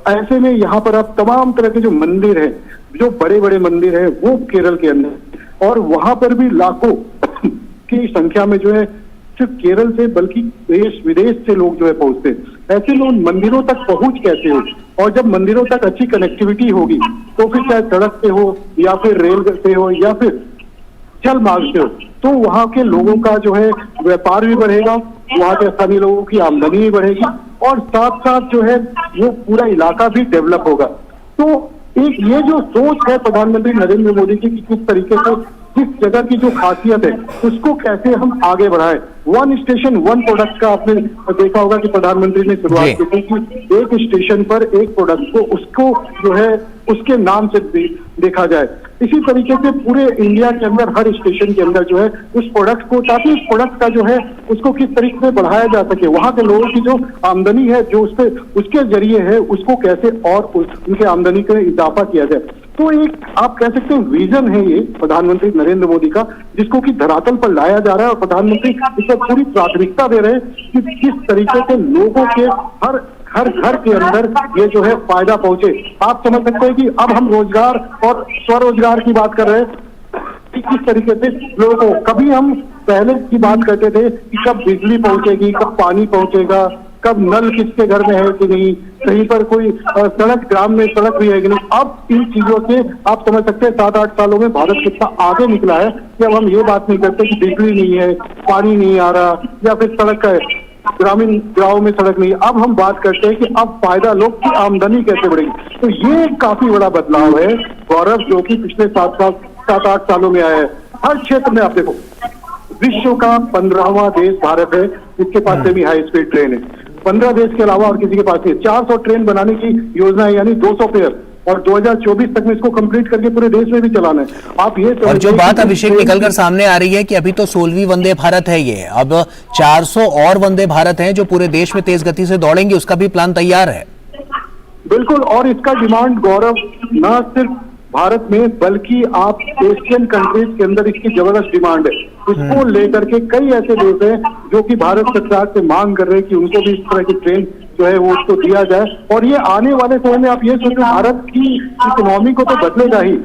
ऐसे में यहाँ पर आप तमाम तरह के जो मंदिर है, जो बड़े बड़े मंदिर है वो केरल के अंदर, और वहां पर भी लाखों की संख्या में जो है सिर्फ केरल से बल्कि देश विदेश से लोग जो है पहुंचते हैं। ऐसे लोग मंदिरों तक पहुंच कैसे हो, और जब मंदिरों तक अच्छी कनेक्टिविटी होगी तो फिर चाहे सड़क से हो या फिर रेल से हो या फिर जल मार्ग से हो, तो वहां के लोगों का जो है व्यापार भी बढ़ेगा, वहां के स्थानीय लोगों की आमदनी भी बढ़ेगी और साथ साथ जो है वो पूरा इलाका भी डेवलप होगा। तो एक ये जो सोच है प्रधानमंत्री नरेंद्र मोदी की कि किस तरीके से जिस जगह की जो खासियत है उसको कैसे हम आगे बढ़ाएं। वन स्टेशन वन प्रोडक्ट का आपने देखा होगा कि प्रधानमंत्री ने शुरुआत की थी कि एक स्टेशन पर एक प्रोडक्ट को उसको जो है उसके नाम से देखा जाए। इसी तरीके से पूरे इंडिया के अंदर हर स्टेशन के अंदर जो है उस प्रोडक्ट को, ताकि उस प्रोडक्ट का जो है उसको किस तरीके से बढ़ाया जा सके, वहां के लोगों की जो आमदनी है जो उसके जरिए है उसको कैसे और उनके आमदनी का इजाफा किया जाए। तो एक आप कह सकते हैं विजन है ये प्रधानमंत्री नरेंद्र मोदी का, जिसको कि धरातल पर लाया जा रहा है और प्रधानमंत्री इस पर पूरी प्राथमिकता दे रहे हैं कि किस तरीके से लोगों के हर घर के अंदर ये जो है फायदा पहुंचे। आप समझ सकते हैं कि अब हम रोजगार और स्वरोजगार की बात कर रहे हैं कि किस तरीके से लोगों को, कभी हम पहले की बात करते थे कि कब बिजली पहुंचेगी, कब पानी पहुंचेगा, कब नल किसके घर में है कि नहीं, कहीं पर कोई सड़क, ग्राम में सड़क भी है कि नहीं। अब इन चीजों से आप समझ सकते हैं 7-8 सालों में भारत कितना आगे निकला है कि अब हम ये बात नहीं करते कि बिजली नहीं है, पानी नहीं आ रहा या फिर सड़क का ग्रामीण गांव में सड़क नहीं है। अब हम बात करते हैं कि अब फायदा लोग की आमदनी कैसे बढ़ेगी। तो ये काफी बड़ा बदलाव है गौरव, जो कि पिछले 7-8 सालों में आया है। हर क्षेत्र में आप देखो, विश्व का 15वां देश भारत है जिसके पास सेमी हाई स्पीड ट्रेन है। 15 देश के अलावा और किसी के पास नहीं। 400 ट्रेन बनाने की योजना है, यानी 200 पेयर, और 2024 तक में इसको कंप्लीट करके पूरे देश में भी चलाना है। आप ये और जो बात अभिषेक निकलकर सामने आ रही है कि अभी तो 16वीं वंदे भारत है, ये अब 400 और वंदे भारत हैं जो पूरे देश में तेज गति से दौड़ेंगे, उसका भी प्लान तैयार है। बिल्कुल, और इसका डिमांड गौरव न सिर्फ भारत में, बल्कि आप एशियन कंट्रीज के अंदर इसकी जबरदस्त डिमांड है। इसको लेकर के कई ऐसे देश हैं जो कि भारत सरकार से मांग कर रहे हैं कि उनको भी इस तरह की ट्रेन जो है वो उसको दिया जाए। और ये आने वाले समय में आप ये सोचो, भारत की इकोनॉमी को तो बदलेगा ही।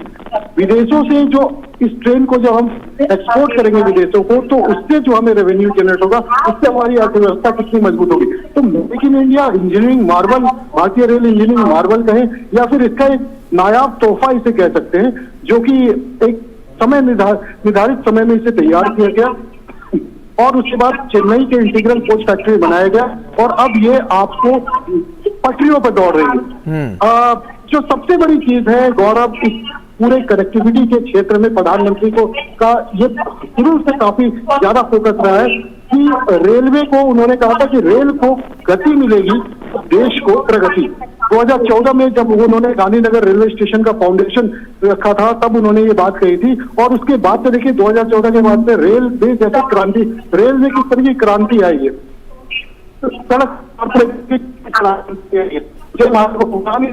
विदेशों से जो इस ट्रेन को जब हम एक्सपोर्ट करेंगे विदेशों को, तो उससे जो हमें रेवेन्यू जनरेट होगा, उससे हमारी अर्थव्यवस्था कितनी मजबूत होगी। तो make in India engineering Marvel, भारतीय रेल इंजीनियरिंग मार्वल कहें या फिर इसका एक नायाब तोहफा इसे कह सकते हैं, जो कि एक समय निर्धारित समय में इसे तैयार किया गया और उसके बाद चेन्नई के इंटीग्रल कोच फैक्ट्री बनाया गया और अब ये आपको पटरियों पर दौड़ रही है। जो सबसे बड़ी चीज है गौरव, इस पूरे कनेक्टिविटी के क्षेत्र में प्रधानमंत्री का ये शुरू से काफी ज्यादा फोकस रहा है कि रेलवे को, उन्होंने कहा था कि रेल को गति मिलेगी, देश को प्रगति। 2014 में जब उन्होंने गांधीनगर रेलवे स्टेशन का फाउंडेशन रखा था, तब उन्होंने ये बात कही थी। और उसके बाद से देखिए 2014 के बाद से रेल में जैसे क्रांति, रेल में किस तरह की क्रांति आई है, सड़क क्रांति आई है। जब आपको पुरानी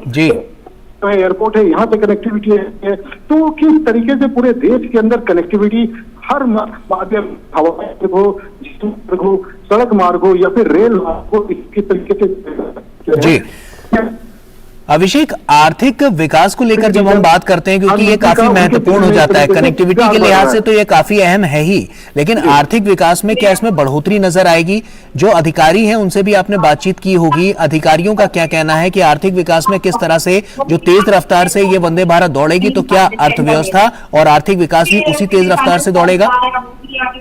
जी एयरपोर्ट है, यहाँ पे कनेक्टिविटी है, तो किस तरीके से पूरे देश के अंदर कनेक्टिविटी हर माध्यम, हवाई मार्ग हो, सड़क मार्ग हो या फिर रेल मार्ग हो, किस तरीके से। जी अभिषेक, आर्थिक विकास को लेकर जब हम बात करते हैं, क्योंकि ये काफी महत्वपूर्ण हो जाता है, कनेक्टिविटी के लिहाज से तो ये काफी अहम है ही, लेकिन आर्थिक विकास में क्या इसमें बढ़ोतरी नजर आएगी? जो अधिकारी हैं उनसे भी आपने बातचीत की होगी, अधिकारियों का क्या कहना है कि आर्थिक विकास में किस तरह से जो तेज रफ्तार से ये वंदे भारत दौड़ेगी, तो क्या अर्थव्यवस्था और आर्थिक विकास भी उसी तेज रफ्तार से दौड़ेगा?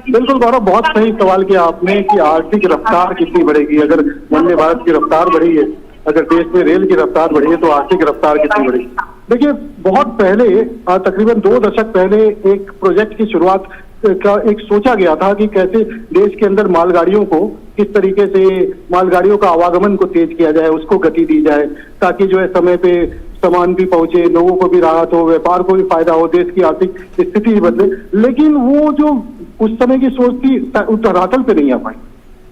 बिल्कुल गौरव, बहुत सही सवाल किया आपने कि आर्थिक रफ्तार कितनी बढ़ेगी। अगर वंदे भारत की रफ्तार बढ़ी है, अगर देश में रेल की रफ्तार बढ़ी है, तो आर्थिक रफ्तार कितनी बढ़ेगी। देखिए बहुत पहले, तकरीबन 2 दशक पहले एक प्रोजेक्ट की शुरुआत का एक सोचा गया था कि कैसे देश के अंदर मालगाड़ियों को, किस तरीके से मालगाड़ियों का आवागमन को तेज किया जाए, उसको गति दी जाए, ताकि जो है समय पे सामान भी पहुंचे, लोगों को भी राहत हो, व्यापार को भी फायदा हो, देश की आर्थिक स्थिति भी बदले। लेकिन वो जो उस समय की सोच थी धरातल पे नहीं आ पाई।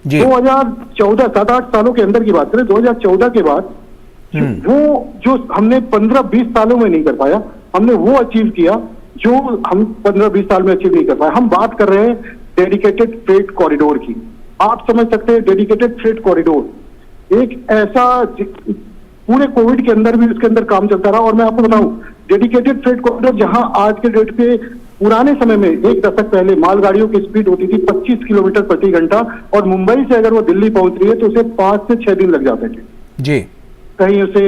2014, 7-8 सालों के अंदर की बात करें, 2014 के बाद वो जो हमने 15-20 सालों में नहीं कर पाया, हमने वो अचीव किया जो हम 15-20 साल में अचीव नहीं कर पाए। हम बात कर रहे हैं डेडिकेटेड फ्रेट कॉरिडोर की। आप समझ सकते हैं डेडिकेटेड फ्रेट कॉरिडोर एक ऐसा, पूरे कोविड के अंदर भी उसके अंदर काम चलता रहा। और मैं आपको बताऊं, डेडिकेटेड फ्रेट कॉरिडोर जहां आज के डेट पे, पुराने समय में 1 दशक पहले मालगाड़ियों की स्पीड होती थी 25 किलोमीटर प्रति घंटा, और मुंबई से अगर वो दिल्ली पहुंच रही है तो उसे 5 से 6 दिन लग जाते थे। जी कहीं उसे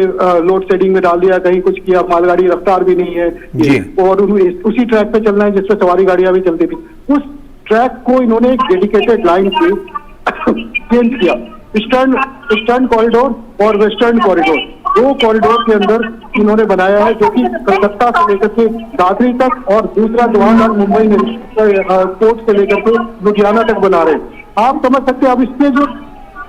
लोड शेडिंग में डाल दिया, कहीं कुछ किया, मालगाड़ी रफ्तार भी नहीं है जी। और उसी ट्रैक पे चलना है जिसपे सवारी गाड़ियां भी चलती थी। उस ट्रैक को इन्होंने एक डेडिकेटेड लाइन से चेंज किया, ईस्टर्न कॉरिडोर और वेस्टर्न कॉरिडोर, 2 कॉरिडोर के अंदर इन्होंने बनाया है, जो कि कलकत्ता से लेकर के दादरी तक और दूसरा जवाहरलाल मुंबई में कोर्ट से लेकर के लुधियाना तक बना रहे हैं। आप समझ सकते हैं, अब इसमें जो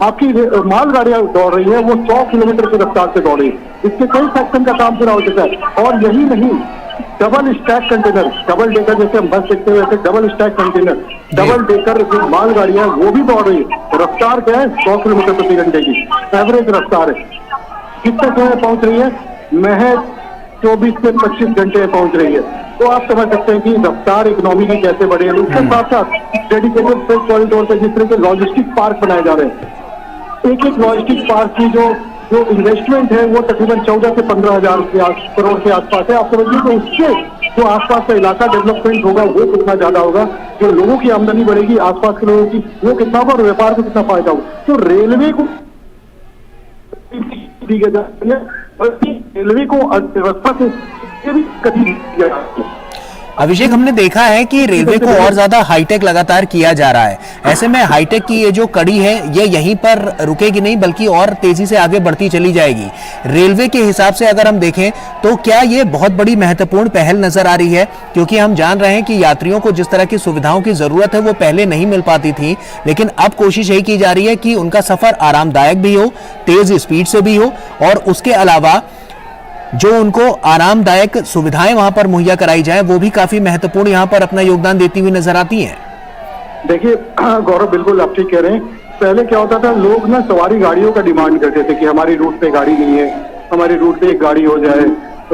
आपकी मालगाड़ियां दौड़ रही है वो 100 किलोमीटर की रफ्तार से दौड़ रही है। इसके कई सेक्शन का काम पूरा हो चुका है। और यही नहीं, double stack container, double decker जैसे हम बस देखते हैं वैसे double stack container, double decker जो मालगाड़ियां वो भी दौड़ रही है। रफ्तार क्या है? 100 किलोमीटर प्रति घंटे की एवरेज रफ्तार है। कितने समय पहुंच रही है? महज 24 से 25 घंटे पहुंच रही है। तो आप समझ सकते हैं कि रफ्तार इकोनॉमी की कैसे बढ़ी है। उसके साथ साथ डेडिकेटेड फ्रेट कॉरिडोर पे जिस तरह के लॉजिस्टिक पार्क बनाए जा रहे हैं, एक लॉजिस्टिक पार्क की जो इन्वेस्टमेंट है वो तकरीबन 14 से 15,000 करोड़ के आसपास है। आप समझिए तो उससे जो आसपास का इलाका डेवलपमेंट होगा वो कितना ज्यादा होगा, जो लोगों की आमदनी बढ़ेगी आसपास के लोगों की वो कितना होगा, और व्यापार को कितना फायदा होगा। तो रेलवे को दी जाती है, बल्कि रेलवे को अर्थव्यवस्था से भी कभी दिया जाता है। अभिषेक, हमने देखा है कि रेलवे को और ज्यादा हाईटेक लगातार किया जा रहा है। ऐसे में हाईटेक की ये जो कड़ी है ये यहीं पर रुकेगी नहीं, बल्कि और तेजी से आगे बढ़ती चली जाएगी। रेलवे के हिसाब से अगर हम देखें तो क्या ये बहुत बड़ी महत्वपूर्ण पहल नजर आ रही है? क्योंकि हम जान रहे हैं कि यात्रियों को जिस तरह की सुविधाओं की जरूरत है वो पहले नहीं मिल पाती थी, लेकिन अब कोशिश यही की जा रही है कि उनका सफर आरामदायक भी हो, तेज स्पीड से भी हो, और उसके अलावा जो उनको आरामदायक सुविधाएं वहां पर मुहैया कराई जाए वो भी काफी महत्वपूर्ण यहां पर अपना योगदान देती हुई नजर आती हैं। देखिए गौरव, बिल्कुल आप ठीक कह रहे हैं। पहले क्या होता था, लोग ना सवारी गाड़ियों का डिमांड करते थे कि हमारी रूट पे गाड़ी नहीं है, हमारी रूट पे एक गाड़ी हो जाए,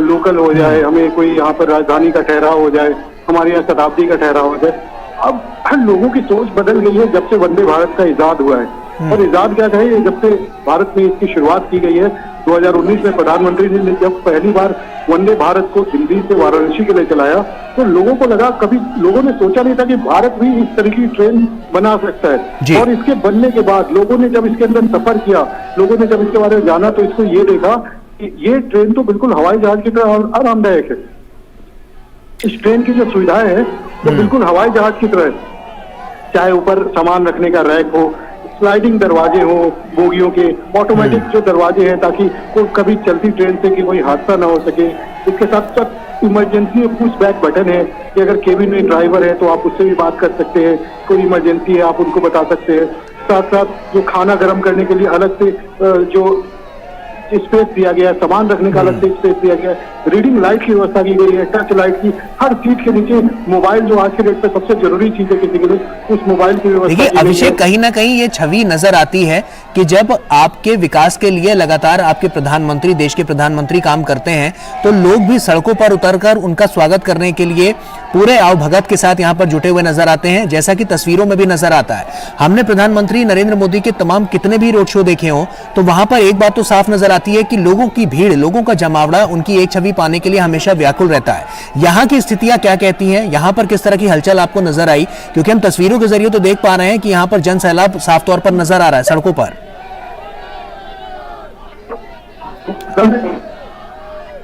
लोकल हो जाए, हमें कोई यहाँ पर राजधानी का ठहराव हो जाए, हमारे यहाँ शताब्दी का ठहराव हो जाए। अब लोगों की सोच बदल गई है जब से वंदे भारत का इजाद हुआ है। और इजाद क्या है, जब से भारत में इसकी शुरुआत की गई है 2019 में प्रधानमंत्री ने जब पहली बार वंदे भारत को दिल्ली से वाराणसी के लिए चलाया, तो लोगों को लगा, कभी लोगों ने सोचा नहीं था कि भारत भी इस तरह की ट्रेन बना सकता है। और इसके बनने के बाद लोगों ने जब इसके अंदर सफर किया, लोगों ने जब इसके बारे में जाना, तो इसको ये देखा कि ये ट्रेन तो बिल्कुल हवाई जहाज की तरह आरामदायक है। इस ट्रेन की जो सुविधाएं हैं वो बिल्कुल हवाई जहाज की तरह है, चाहे ऊपर सामान रखने का रैक हो, स्लाइडिंग दरवाजे हो बोगियों के, ऑटोमेटिक जो दरवाजे हैं ताकि कोई कभी चलती ट्रेन से कि कोई हादसा ना हो सके। इसके साथ साथ इमरजेंसी पुश बैक बटन है कि अगर केबिन में ड्राइवर है तो आप उससे भी बात कर सकते हैं, कोई इमरजेंसी है आप उनको बता सकते हैं। साथ साथ जो खाना गर्म करने के लिए अलग से जो स्पेस दिया गया है, सामान रखने का अलग से स्पेस दिया गया है, रीडिंग लाइट की व्यवस्था की गई है, टच लाइट की, हर सीट के नीचे मोबाइल, जो आज के डेट पे सबसे जरूरी चीज है किसी के लिए, उस मोबाइल की व्यवस्था। देखिए अभिषेक, कहीं ना कहीं ये छवि नजर आती है कि जब आपके विकास के लिए लगातार आपके प्रधानमंत्री, देश के प्रधानमंत्री काम करते हैं, तो लोग भी सड़कों पर उतरकर उनका स्वागत करने के लिए पूरे आवभगत के साथ यहाँ पर जुटे हुए नजर आते हैं, जैसा कि तस्वीरों में भी नजर आता है। हमने प्रधानमंत्री नरेंद्र मोदी के तमाम कितने भी रोड शो देखे हों, तो वहां पर एक बात तो साफ नजर आती है कि लोगों की भीड़, लोगों का जमावड़ा उनकी एक छवि पाने के लिए हमेशा व्याकुल रहता है। यहाँ की स्थितियां क्या कहती हैं, यहाँ पर किस तरह की हलचल आपको नजर आई? क्योंकि हम तस्वीरों के जरिए तो देख पा रहे हैं कि यहाँ पर जन सैलाब साफ तौर पर नजर आ रहा है सड़कों पर।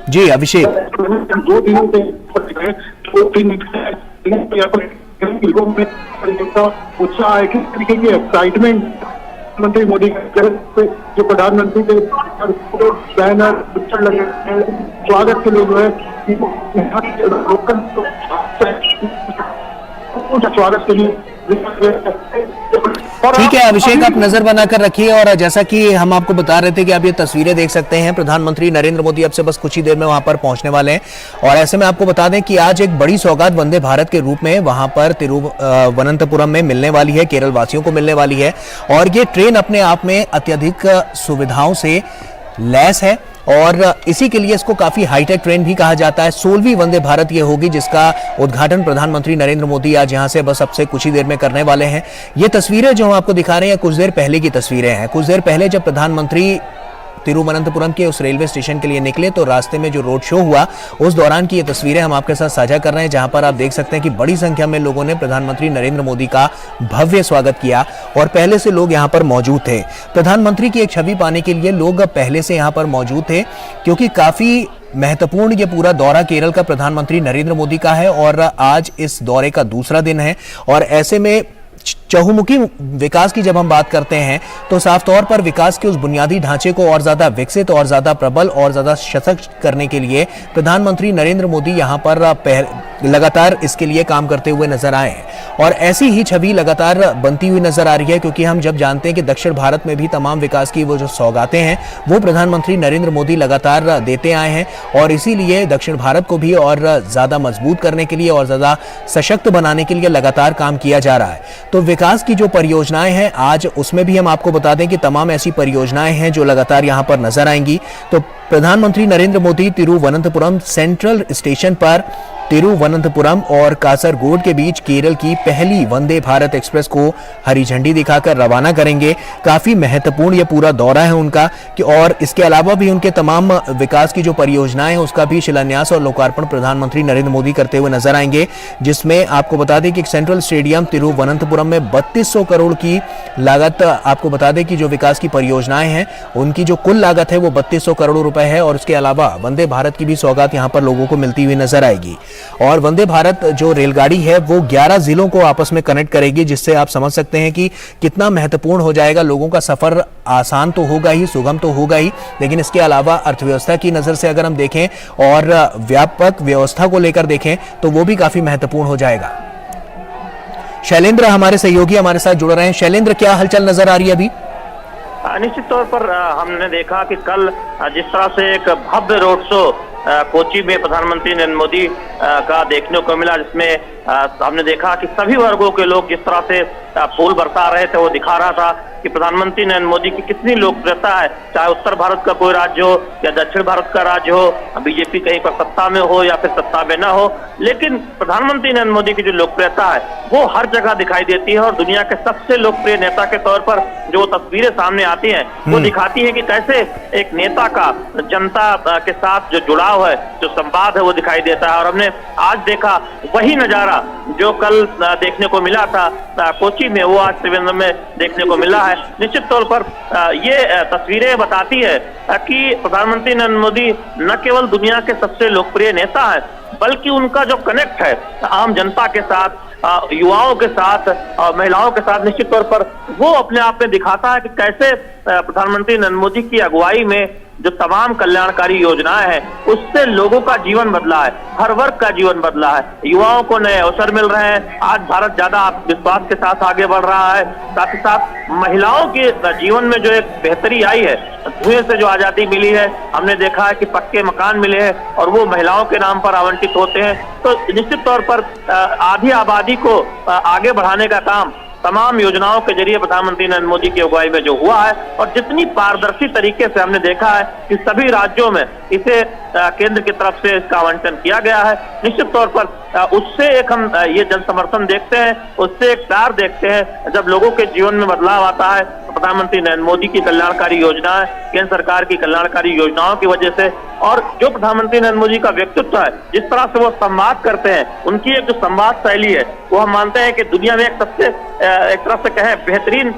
जी अभिषेक, 2 दिनों से 2-3 उत्साह है, किस तरीके की एक्साइटमेंट मंत्री मोदी जो प्रधानमंत्री के बैनर पिक्चर लगे हैं स्वागत के लिए, जो है स्वागत के लिए। ठीक है अभिषेक, आप नजर बनाकर रखिए। और जैसा कि हम आपको बता रहे थे कि आप ये तस्वीरें देख सकते हैं, प्रधानमंत्री नरेंद्र मोदी अब से बस कुछ ही देर में वहां पर पहुंचने वाले हैं। और ऐसे में आपको बता दें कि आज एक बड़ी सौगात वंदे भारत के रूप में वहां पर तिरुवनंतपुरम में मिलने वाली है, केरल वासियों को मिलने वाली है। और ये ट्रेन अपने आप में अत्यधिक सुविधाओं से लैस है और इसी के लिए इसको काफी हाईटेक ट्रेन भी कहा जाता है। 16वीं वंदे भारत ये होगी जिसका उद्घाटन प्रधानमंत्री नरेंद्र मोदी आज यहां से बस अब से कुछ ही देर में करने वाले हैं। ये तस्वीरें जो हम आपको दिखा रहे हैं कुछ देर पहले की तस्वीरें हैं। कुछ देर पहले जब प्रधानमंत्री तिरुवनंतपुरम के उस रेलवे स्टेशन के लिए निकले तो रास्ते में जो रोड शो हुआ उस दौरान की ये तस्वीरें हम आपके साथ साझा कर रहे हैं, जहां पर आप देख सकते हैं कि बड़ी संख्या में लोगों ने प्रधानमंत्री नरेंद्र मोदी का भव्य स्वागत किया और पहले से लोग यहां पर मौजूद थे। प्रधानमंत्री की एक छवि पाने के लिए लोग पहले से यहां पर मौजूद थे, क्योंकि काफी महत्वपूर्ण ये पूरा दौरा केरल का प्रधानमंत्री नरेंद्र मोदी का है और आज इस दौरे का दूसरा दिन है। और ऐसे में चहुमुखी विकास की जब हम बात करते हैं तो साफ तौर पर विकास के उस बुनियादी ढांचे को और ज्यादा विकसित और ज्यादा प्रबल और ज्यादा सशक्त करने के लिए प्रधानमंत्री नरेंद्र मोदी यहां पर लगातार इसके लिए काम करते हुए नजर आए हैं। और ऐसी ही छवि लगातार बनती हुई नजर आ रही है, क्योंकि हम जब जानते हैं कि दक्षिण भारत में भी तमाम विकास की वो जो सौगातें हैं वो प्रधानमंत्री नरेंद्र मोदी लगातार देते आए हैं और इसीलिए दक्षिण भारत को भी और ज्यादा मजबूत करने के लिए और ज्यादा सशक्त बनाने के लिए लगातार काम किया जा रहा है। तो विकास की जो परियोजनाएं हैं आज उसमें भी हम आपको बता दें कि तमाम ऐसी परियोजनाएं हैं जो लगातार यहां पर नजर आएंगी। तो प्रधानमंत्री नरेंद्र मोदी तिरुवनंतपुरम सेंट्रल स्टेशन पर तिरुवनंतपुरम और कासरगोड के बीच केरल की पहली वंदे भारत एक्सप्रेस को हरी झंडी दिखाकर रवाना करेंगे। काफी महत्वपूर्ण ये पूरा दौरा है उनका कि और इसके अलावा भी उनके तमाम विकास की जो परियोजनाएं हैं उसका भी शिलान्यास और लोकार्पण प्रधानमंत्री नरेंद्र मोदी करते हुए नजर आएंगे, जिसमें आपको बता दें कि सेंट्रल स्टेडियम तिरुवनंतपुरम में 3200 करोड़ की लागत, आपको बता दें कि जो विकास की परियोजनाएं हैं उनकी जो कुल लागत है वो 3200 करोड़ रुपए है। और उसके अलावा वंदे भारत की भी सौगात यहां पर लोगों को मिलती हुई नजर आएगी। और वंदे भारत जो रेलगाड़ी है वो 11 जिलों को आपस में कनेक्ट करेगी, जिससे आप समझ सकते हैं कि कितना महत्वपूर्ण हो जाएगा। लोगों का सफर आसान तो होगा ही, सुगम तो होगा ही, लेकिन इसके अलावा अर्थव्यवस्था की नजर से अगर हम देखें और व्यापक व्यवस्था को लेकर देखें तो वो भी काफी महत्वपूर्ण हो जाएगा। शैलेंद्र हमारे सहयोगी हमारे साथ जुड़ रहे हैं। शैलेंद्र, क्या हलचल नजर आ रही है अभी? निश्चित तौर पर हमने देखा कि कल जिस तरह से एक भव्य रोड शो कोची में प्रधानमंत्री नरेंद्र मोदी का देखने को मिला, जिसमें हमने देखा कि सभी वर्गों के लोग जिस तरह से फूल बरसा रहे थे, वो दिखा रहा था कि प्रधानमंत्री नरेंद्र मोदी की कितनी लोकप्रियता है, चाहे उत्तर भारत का कोई राज्य हो या दक्षिण भारत का राज्य हो, बीजेपी कहीं पर सत्ता में हो या फिर सत्ता में न हो, लेकिन प्रधानमंत्री नरेंद्र मोदी की जो लोकप्रियता है वो हर जगह दिखाई देती है। और दुनिया के सबसे लोकप्रिय नेता के तौर पर जो तस्वीरें सामने आती हैं वो दिखाती है कि कैसे एक नेता का जनता के साथ जो जुड़ाव है, जो संवाद है, वो दिखाई देता है। और हमने आज देखा वही नजारा जो कल देखने को मिला था कोची में, वो आज त्रिवेंद्रम में देखने को मिला है। निश्चित तौर पर ये तस्वीरें बताती है कि प्रधानमंत्री नरेंद्र मोदी न केवल दुनिया के सबसे लोकप्रिय नेता है, बल्कि उनका जो कनेक्ट है आम जनता के साथ, युवाओं के साथ, महिलाओं के साथ, निश्चित तौर पर वो अपने आप में दिखाता है कि कैसे प्रधानमंत्री नरेंद्र मोदी की अगुवाई में जो तमाम कल्याणकारी योजनाएं हैं उससे लोगों का जीवन बदला है, हर वर्ग का जीवन बदला है, युवाओं को नए अवसर मिल रहे हैं। आज भारत ज्यादा आत्मविश्वास के साथ आगे बढ़ रहा है। साथ ही साथ महिलाओं के जीवन में जो एक बेहतरी आई है, धुएं से जो आजादी मिली है, हमने देखा है कि पक्के मकान मिले हैं और वो महिलाओं के नाम पर आवंटित होते हैं। तो निश्चित तौर पर आधी आबादी को आगे बढ़ाने का काम तमाम योजनाओं के जरिए प्रधानमंत्री नरेंद्र मोदी की अगुवाई में जो हुआ है, और जितनी पारदर्शी तरीके से हमने देखा है कि सभी राज्यों में इसे केंद्र की तरफ से इसका आवंटन किया गया है, निश्चित तौर पर उससे एक हम ये जन समर्थन देखते हैं, उससे एक प्यार देखते हैं। जब लोगों के जीवन में बदलाव आता है तो प्रधानमंत्री नरेंद्र मोदी की कल्याणकारी योजनाएं, केंद्र सरकार की कल्याणकारी योजनाओं की वजह से, और जो प्रधानमंत्री नरेंद्र मोदी का व्यक्तित्व है, जिस तरह से वो संवाद करते हैं, उनकी एक जो संवाद शैली है, वो हम मानते हैं कि दुनिया में एक सबसे एक तरह से कहें बेहतरीन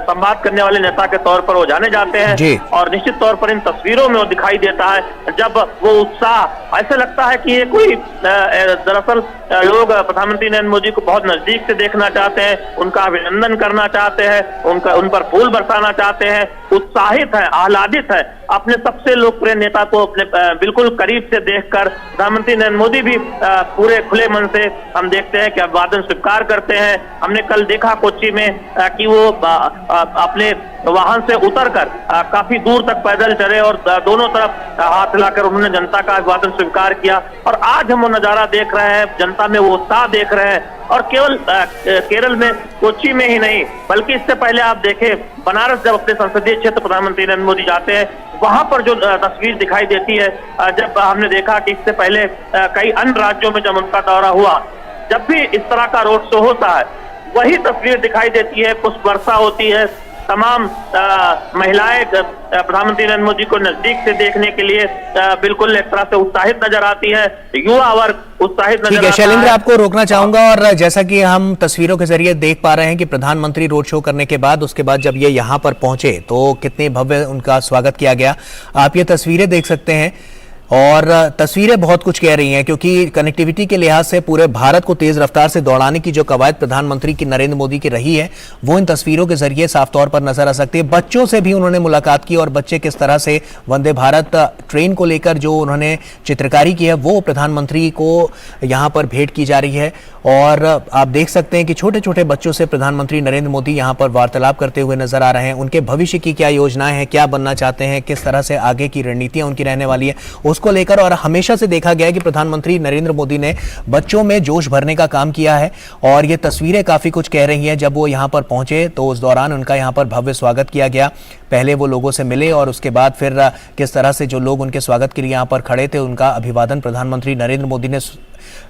संवाद करने वाले नेता के तौर पर वो जाने जाते हैं। और निश्चित तौर पर इन तस्वीरों में वो दिखाई देता है जब वो उत्साह, ऐसे लगता है कि ये कोई दरअसल लोग प्रधानमंत्री नरेंद्र मोदी को बहुत नजदीक से देखना चाहते हैं, उनका अभिनंदन करना चाहते हैं, उन पर फूल बरसाना चाहते हैं, उत्साहित है, आह्लादित है। अपने सबसे लोकप्रिय नेता को अपने बिल्कुल करीब से देखकर प्रधानमंत्री नरेंद्र मोदी भी पूरे खुले मन से हम देखते हैं कि अभिवादन स्वीकार करते हैं। हमने कल देखा कोच्चि में कि वो अपने वाहन से उतरकर काफी दूर तक पैदल चले और दोनों तरफ हाथ हिलाकर उन्होंने जनता का अभिवादन स्वीकार किया। और आज हम वो नजारा देख रहे हैं, जनता में वो उत्साह देख रहे हैं। और केवल केरल में कोच्चि में ही नहीं, बल्कि इससे पहले आप देखें बनारस, जब अपने संसदीय क्षेत्र प्रधानमंत्री नरेंद्र मोदी जाते हैं, वहां पर जो तस्वीर दिखाई देती है, जब हमने देखा कि इससे पहले कई अन्य राज्यों में जब उनका दौरा हुआ, जब भी इस तरह का रोड शो होता है, वही तस्वीर दिखाई देती है, पुष्प वर्षा होती है, तमाम महिलाएं प्रधानमंत्री नरेंद्र मोदी को नजदीक से देखने के लिए बिल्कुल एक तरह से उत्साहित नजर आती है, युवा वर्ग उत्साहित नजर आता है। शैलेंद्र, आपको रोकना चाहूंगा, और जैसा कि हम तस्वीरों के जरिए देख पा रहे हैं कि प्रधानमंत्री रोड शो करने के बाद, उसके बाद जब ये यहाँ पर पहुंचे तो कितने भव्य उनका स्वागत किया गया। आप ये तस्वीरें देख सकते हैं और तस्वीरें बहुत कुछ कह रही हैं, क्योंकि कनेक्टिविटी के लिहाज से पूरे भारत को तेज रफ्तार से दौड़ाने की जो कवायद प्रधानमंत्री की नरेंद्र मोदी की रही है, वो इन तस्वीरों के जरिए साफ तौर पर नजर आ सकती है। बच्चों से भी उन्होंने मुलाकात की और बच्चे किस तरह से वंदे भारत ट्रेन को लेकर जो उन्होंने चित्रकारी की है वो प्रधानमंत्री को यहाँ पर भेंट की जा रही है। और आप देख सकते हैं कि छोटे छोटे बच्चों से प्रधानमंत्री नरेंद्र मोदी यहाँ पर वार्तालाप करते हुए नजर आ रहे हैं। उनके भविष्य की क्या योजनाएं हैं, क्या बनना चाहते हैं, किस तरह से आगे की रणनीतियां उनकी रहने वाली है, उसको लेकर। और हमेशा से देखा गया है कि प्रधानमंत्री नरेंद्र मोदी ने बच्चों में जोश भरने का काम किया है, और ये तस्वीरें काफी कुछ कह रही हैं। जब वो यहाँ पर पहुंचे तो उस दौरान उनका यहाँ पर भव्य स्वागत किया गया। पहले वो लोगों से मिले और उसके बाद फिर किस तरह से जो लोग उनके स्वागत के लिए यहाँ पर खड़े थे, उनका अभिवादन प्रधानमंत्री नरेंद्र मोदी ने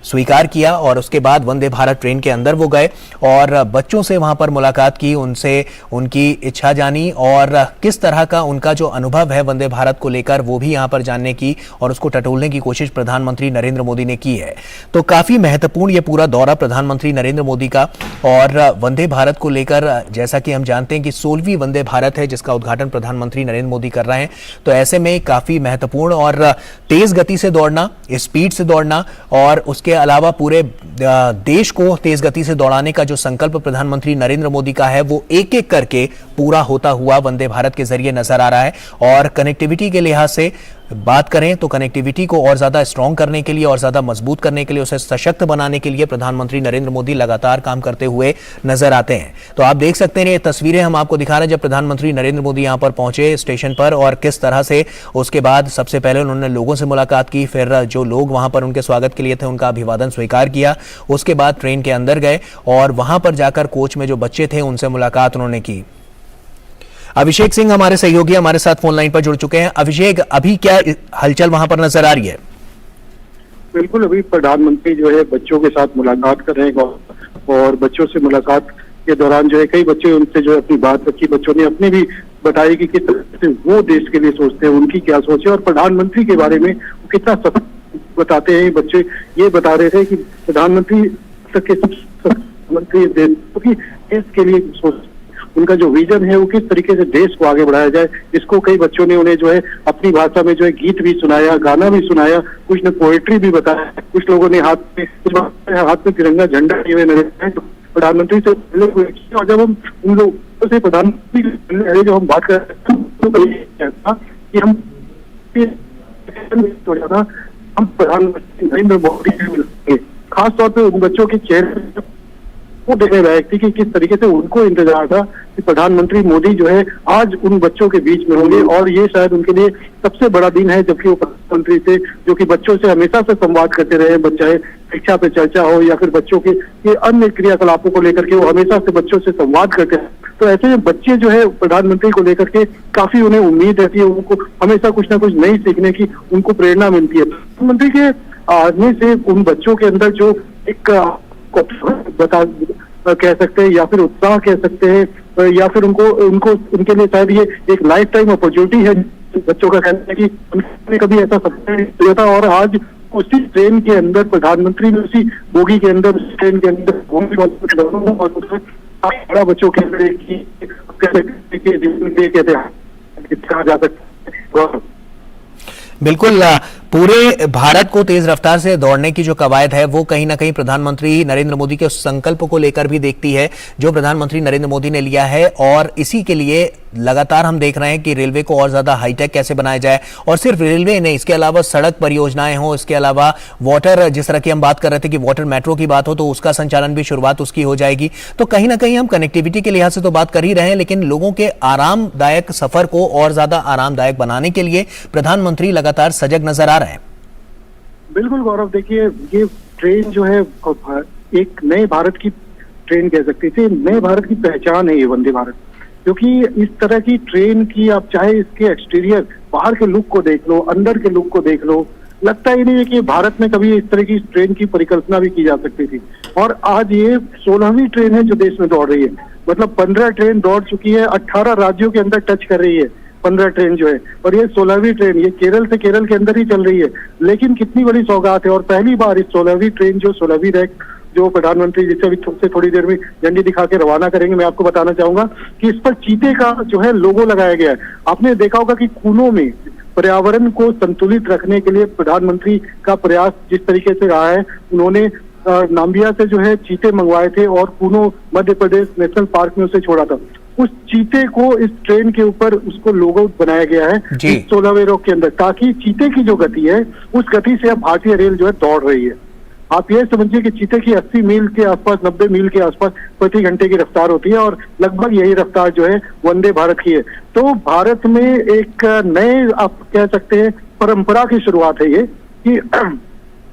स्वीकार किया। और उसके बाद वंदे भारत ट्रेन के अंदर वो गए और बच्चों से वहां पर मुलाकात की, उनसे उनकी इच्छा जानी और किस तरह का उनका जो अनुभव है वंदे भारत को लेकर वो भी यहां पर जानने की और उसको टटोलने की कोशिश प्रधानमंत्री नरेंद्र मोदी ने की है। तो काफी महत्वपूर्ण ये पूरा दौरा प्रधानमंत्री नरेंद्र मोदी का। और वंदे भारत को लेकर जैसा कि हम जानते हैं कि 16वीं वंदे भारत है जिसका उद्घाटन प्रधानमंत्री नरेंद्र मोदी कर रहे हैं, तो ऐसे में काफी महत्वपूर्ण और तेज गति से दौड़ना, स्पीड से दौड़ना और उसके अलावा पूरे देश को तेज गति से दौड़ाने का जो संकल्प प्रधानमंत्री नरेंद्र मोदी का है वो एक एक करके पूरा होता हुआ वंदे भारत के जरिए नजर आ रहा है। और कनेक्टिविटी के लिहाज से बात करें तो कनेक्टिविटी को और ज्यादा स्ट्रांग करने के लिए और ज्यादा मजबूत करने के लिए, उसे सशक्त बनाने के लिए प्रधानमंत्री नरेंद्र मोदी लगातार काम करते हुए नजर आते हैं। तो आप देख सकते हैं ये तस्वीरें हम आपको दिखा रहे हैं जब प्रधानमंत्री नरेंद्र मोदी यहां पर पहुंचे स्टेशन पर, और किस तरह से उसके बाद सबसे पहले उन्होंने लोगों से मुलाकात की, फिर जो लोग वहां पर उनके स्वागत के लिए थे उनका अभिवादन स्वीकार किया, उसके बाद ट्रेन के अंदर गए और वहां पर जाकर कोच में जो बच्चे थे उनसे मुलाकात उन्होंने की। अभिषेक सिंह हमारे सहयोगी हमारे साथ फोन लाइन पर जुड़ चुके हैं। अभिषेक, अभी क्या हलचल वहां पर नजर आ रही है? बिल्कुल, अभी प्रधानमंत्री जो है बच्चों के साथ मुलाकात कर रहे हैं और बच्चों से मुलाकात के दौरान जो है कई बच्चे उनसे जो है अपनी बात रखी। बच्चों ने अपने भी बताई कि किस तरह से वो देश के लिए सोचते हैं, उनकी क्या सोच है और प्रधानमंत्री के बारे में वो कितना सफल बताते हैं। बच्चे ये बता रहे थे कि प्रधानमंत्री तक के मंत्री देश के लिए सोच, उनका जो विजन है वो किस तरीके से देश को आगे बढ़ाया जाए। इसको कई बच्चों ने उन्हें जो है अपनी भाषा में जो है गीत भी सुनाया, गाना भी सुनाया, कुछ ने पोएट्री भी बताया, कुछ लोगों ने हाथ में तिरंगा झंडा लिए हुए नजर आए। तो प्रधानमंत्री से मिले और जब हम उन लोगों से प्रधानमंत्री से जो हम बात कर रहे हैं कि हम प्रधानमंत्री नरेंद्र मोदी से मिलेंगे, खासतौर पर उन बच्चों के चेहरे वो देखने लायक थी कि किस तरीके से उनको इंतजार था कि प्रधानमंत्री मोदी जो है आज उन बच्चों के बीच में होंगे और ये शायद उनके लिए सबसे बड़ा दिन है, जबकि वो प्रधानमंत्री से जो कि बच्चों से हमेशा से संवाद करते रहे, चाहे शिक्षा पे चर्चा हो या फिर बच्चों के अन्य क्रियाकलापों को लेकर के वो हमेशा से बच्चों से संवाद करते हैं। तो ऐसे में बच्चे जो है प्रधानमंत्री को लेकर के काफी उन्हें उम्मीद रहती है, उनको हमेशा कुछ ना कुछ नई सीखने की उनको प्रेरणा मिलती है। प्रधानमंत्री के आने से उन बच्चों के अंदर जो एक कह सकते हैं या फिर उत्साह कह सकते हैं या फिर उनको उनके लिए शायद ये एक लाइफ टाइम अपॉर्चुनिटी है। बच्चों का कहना है कि उन्होंने कभी ऐसा सपना नहीं किया था और आज उसी ट्रेन के अंदर प्रधानमंत्री ने उसी बोगी के अंदर उस ट्रेन के अंदर बड़ा बच्चों के अंदर कहा जा सकता है। बिल्कुल, पूरे भारत को तेज रफ्तार से दौड़ने की जो कवायद है वो कहीं ना कहीं प्रधानमंत्री नरेंद्र मोदी के उस संकल्प को लेकर भी देखती है जो प्रधानमंत्री नरेंद्र मोदी ने लिया है। और इसी के लिए लगातार हम देख रहे हैं कि रेलवे को और ज्यादा हाईटेक कैसे बनाया जाए, और सिर्फ रेलवे नहीं, इसके अलावा सड़क परियोजनाएं हो, इसके अलावा वाटर, जिस तरह की हम बात कर रहे थे कि वाटर मेट्रो की बात हो तो उसका संचालन भी शुरुआत उसकी हो जाएगी। तो कहीं ना कहीं हम कनेक्टिविटी के लिहाज से तो बात कर ही रहे हैं, लेकिन लोगों के आरामदायक सफर को और ज्यादा आरामदायक बनाने के लिए प्रधानमंत्री लगातार सजग नजर आ रहे हैं। बिल्कुल गौरव, देखिए ये ट्रेन जो है एक नए भारत की ट्रेन कह सकते थे, नए भारत की पहचान है ये वंदे भारत, क्योंकि इस तरह की ट्रेन की आप चाहे इसके एक्सटीरियर बाहर के लुक को देख लो, अंदर के लुक को देख लो, लगता ही नहीं है कि भारत में कभी इस तरह की ट्रेन की परिकल्पना भी की जा सकती थी। और आज ये 16वीं ट्रेन है जो देश में दौड़ रही है, मतलब 15 ट्रेन दौड़ चुकी है, 18 राज्यों के अंदर टच कर रही है 15 ट्रेन जो है, और ये 16वीं ट्रेन ये केरल से केरल के अंदर ही चल रही है। लेकिन कितनी बड़ी सौगात है, और पहली बार इस 16वीं ट्रेन जो 16वीं रैक जो प्रधानमंत्री जिसे अभी से थोड़ी देर में झंडी दिखा के रवाना करेंगे, मैं आपको बताना चाहूंगा कि इस पर चीते का जो है लोगो लगाया गया है। आपने देखा होगा कि कूनो में पर्यावरण को संतुलित रखने के लिए प्रधानमंत्री का प्रयास जिस तरीके से रहा है, उन्होंने नाम्बिया से जो है चीते मंगवाए थे और कूनो मध्य प्रदेश नेशनल पार्क में उसे छोड़ा था। उस चीते को इस ट्रेन के ऊपर उसको लोगो बनाया गया है इस 16वें रोक के अंदर, ताकि चीते की जो गति है उस गति से अब भारतीय रेल जो है दौड़ रही है। आप ये समझिए कि चीते की 80 मील के आसपास, 90 मील के आसपास प्रति घंटे की रफ्तार होती है, और लगभग यही रफ्तार जो है वंदे भारत की है। तो भारत में एक नए आप कह सकते हैं परंपरा की शुरुआत है ये, कि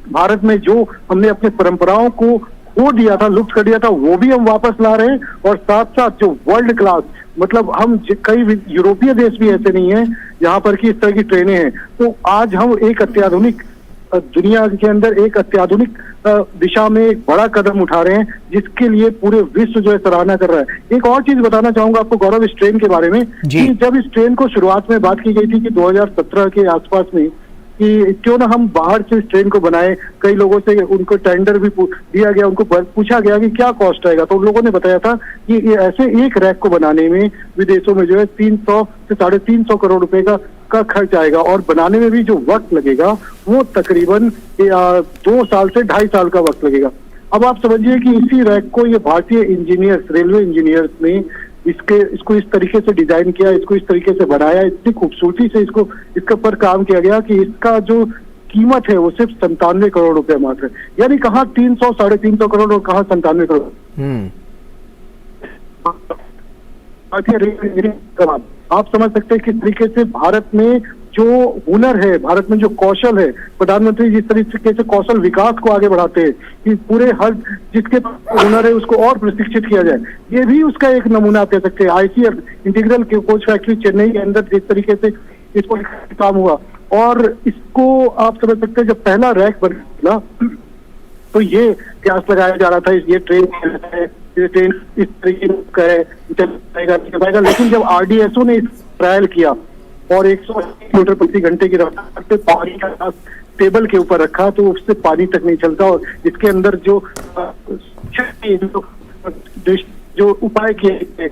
भारत में जो हमने अपने परंपराओं को खो दिया था, लुप्त कर दिया था, वो भी हम वापस ला रहे हैं। और साथ साथ जो वर्ल्ड क्लास, मतलब हम कई यूरोपीय देश भी ऐसे नहीं है जहां पर कि इस तरह की ट्रेनें हैं। तो आज हम एक अत्याधुनिक दुनिया के अंदर एक अत्याधुनिक दिशा में एक बड़ा कदम उठा रहे हैं, जिसके लिए पूरे विश्व जो है सराहना कर रहा है। एक और चीज बताना चाहूंगा आपको गौरव इस ट्रेन के बारे में, कि जब इस ट्रेन को शुरुआत में बात की गई थी कि 2017 के आसपास में कि क्यों ना हम बाहर से इस ट्रेन को बनाए, कई लोगों से उनको टेंडर भी दिया गया, उनको पूछा गया कि क्या कॉस्ट आएगा, तो उन लोगों ने बताया था कि ये ऐसे एक रैक को बनाने में विदेशों में जो है 300 से 350 करोड़ रुपए का खर्च आएगा, और बनाने में भी जो वक्त लगेगा वो तकरीबन 2 साल से 2.5 साल का वक्त लगेगा। अब आप समझिए कि इसी रैक को ये भारतीय इंजीनियर्स, रेलवे इंजीनियर्स ने इसको इस तरीके से डिजाइन किया, इसको इस तरीके से बनाया, इतनी खूबसूरती से इसके ऊपर काम किया गया कि इसका जो कीमत है वो सिर्फ 97 करोड़ रुपए मात्र है। यानी कहाँ 300 350 करोड़ और कहाँ 97 करोड़। आप समझ सकते हैं किस तरीके से भारत में जो हुनर है, भारत में जो कौशल है, प्रधानमंत्री जिस तरीके से कौशल विकास को आगे बढ़ाते हैं कि पूरे हर जिसके हुनर है उसको और प्रशिक्षित किया जाए, ये भी उसका एक नमूना आप कह सकते हैं। ICF integral coach factory Chennai के अंदर जिस तरीके से इसको काम हुआ, और इसको आप समझ सकते हैं जब पहला रैक बना तो ये प्रयास लगाया जा रहा था ये ट्रेन इस तरीके का है चलाएगा, लेकिन जब RDSO ने ट्रायल किया और 180 किलोमीटर प्रति घंटे की रफ्तार पे पानी का टेबल के ऊपर रखा तो उससे पानी तक नहीं चलता, और इसके अंदर जो उपाय किए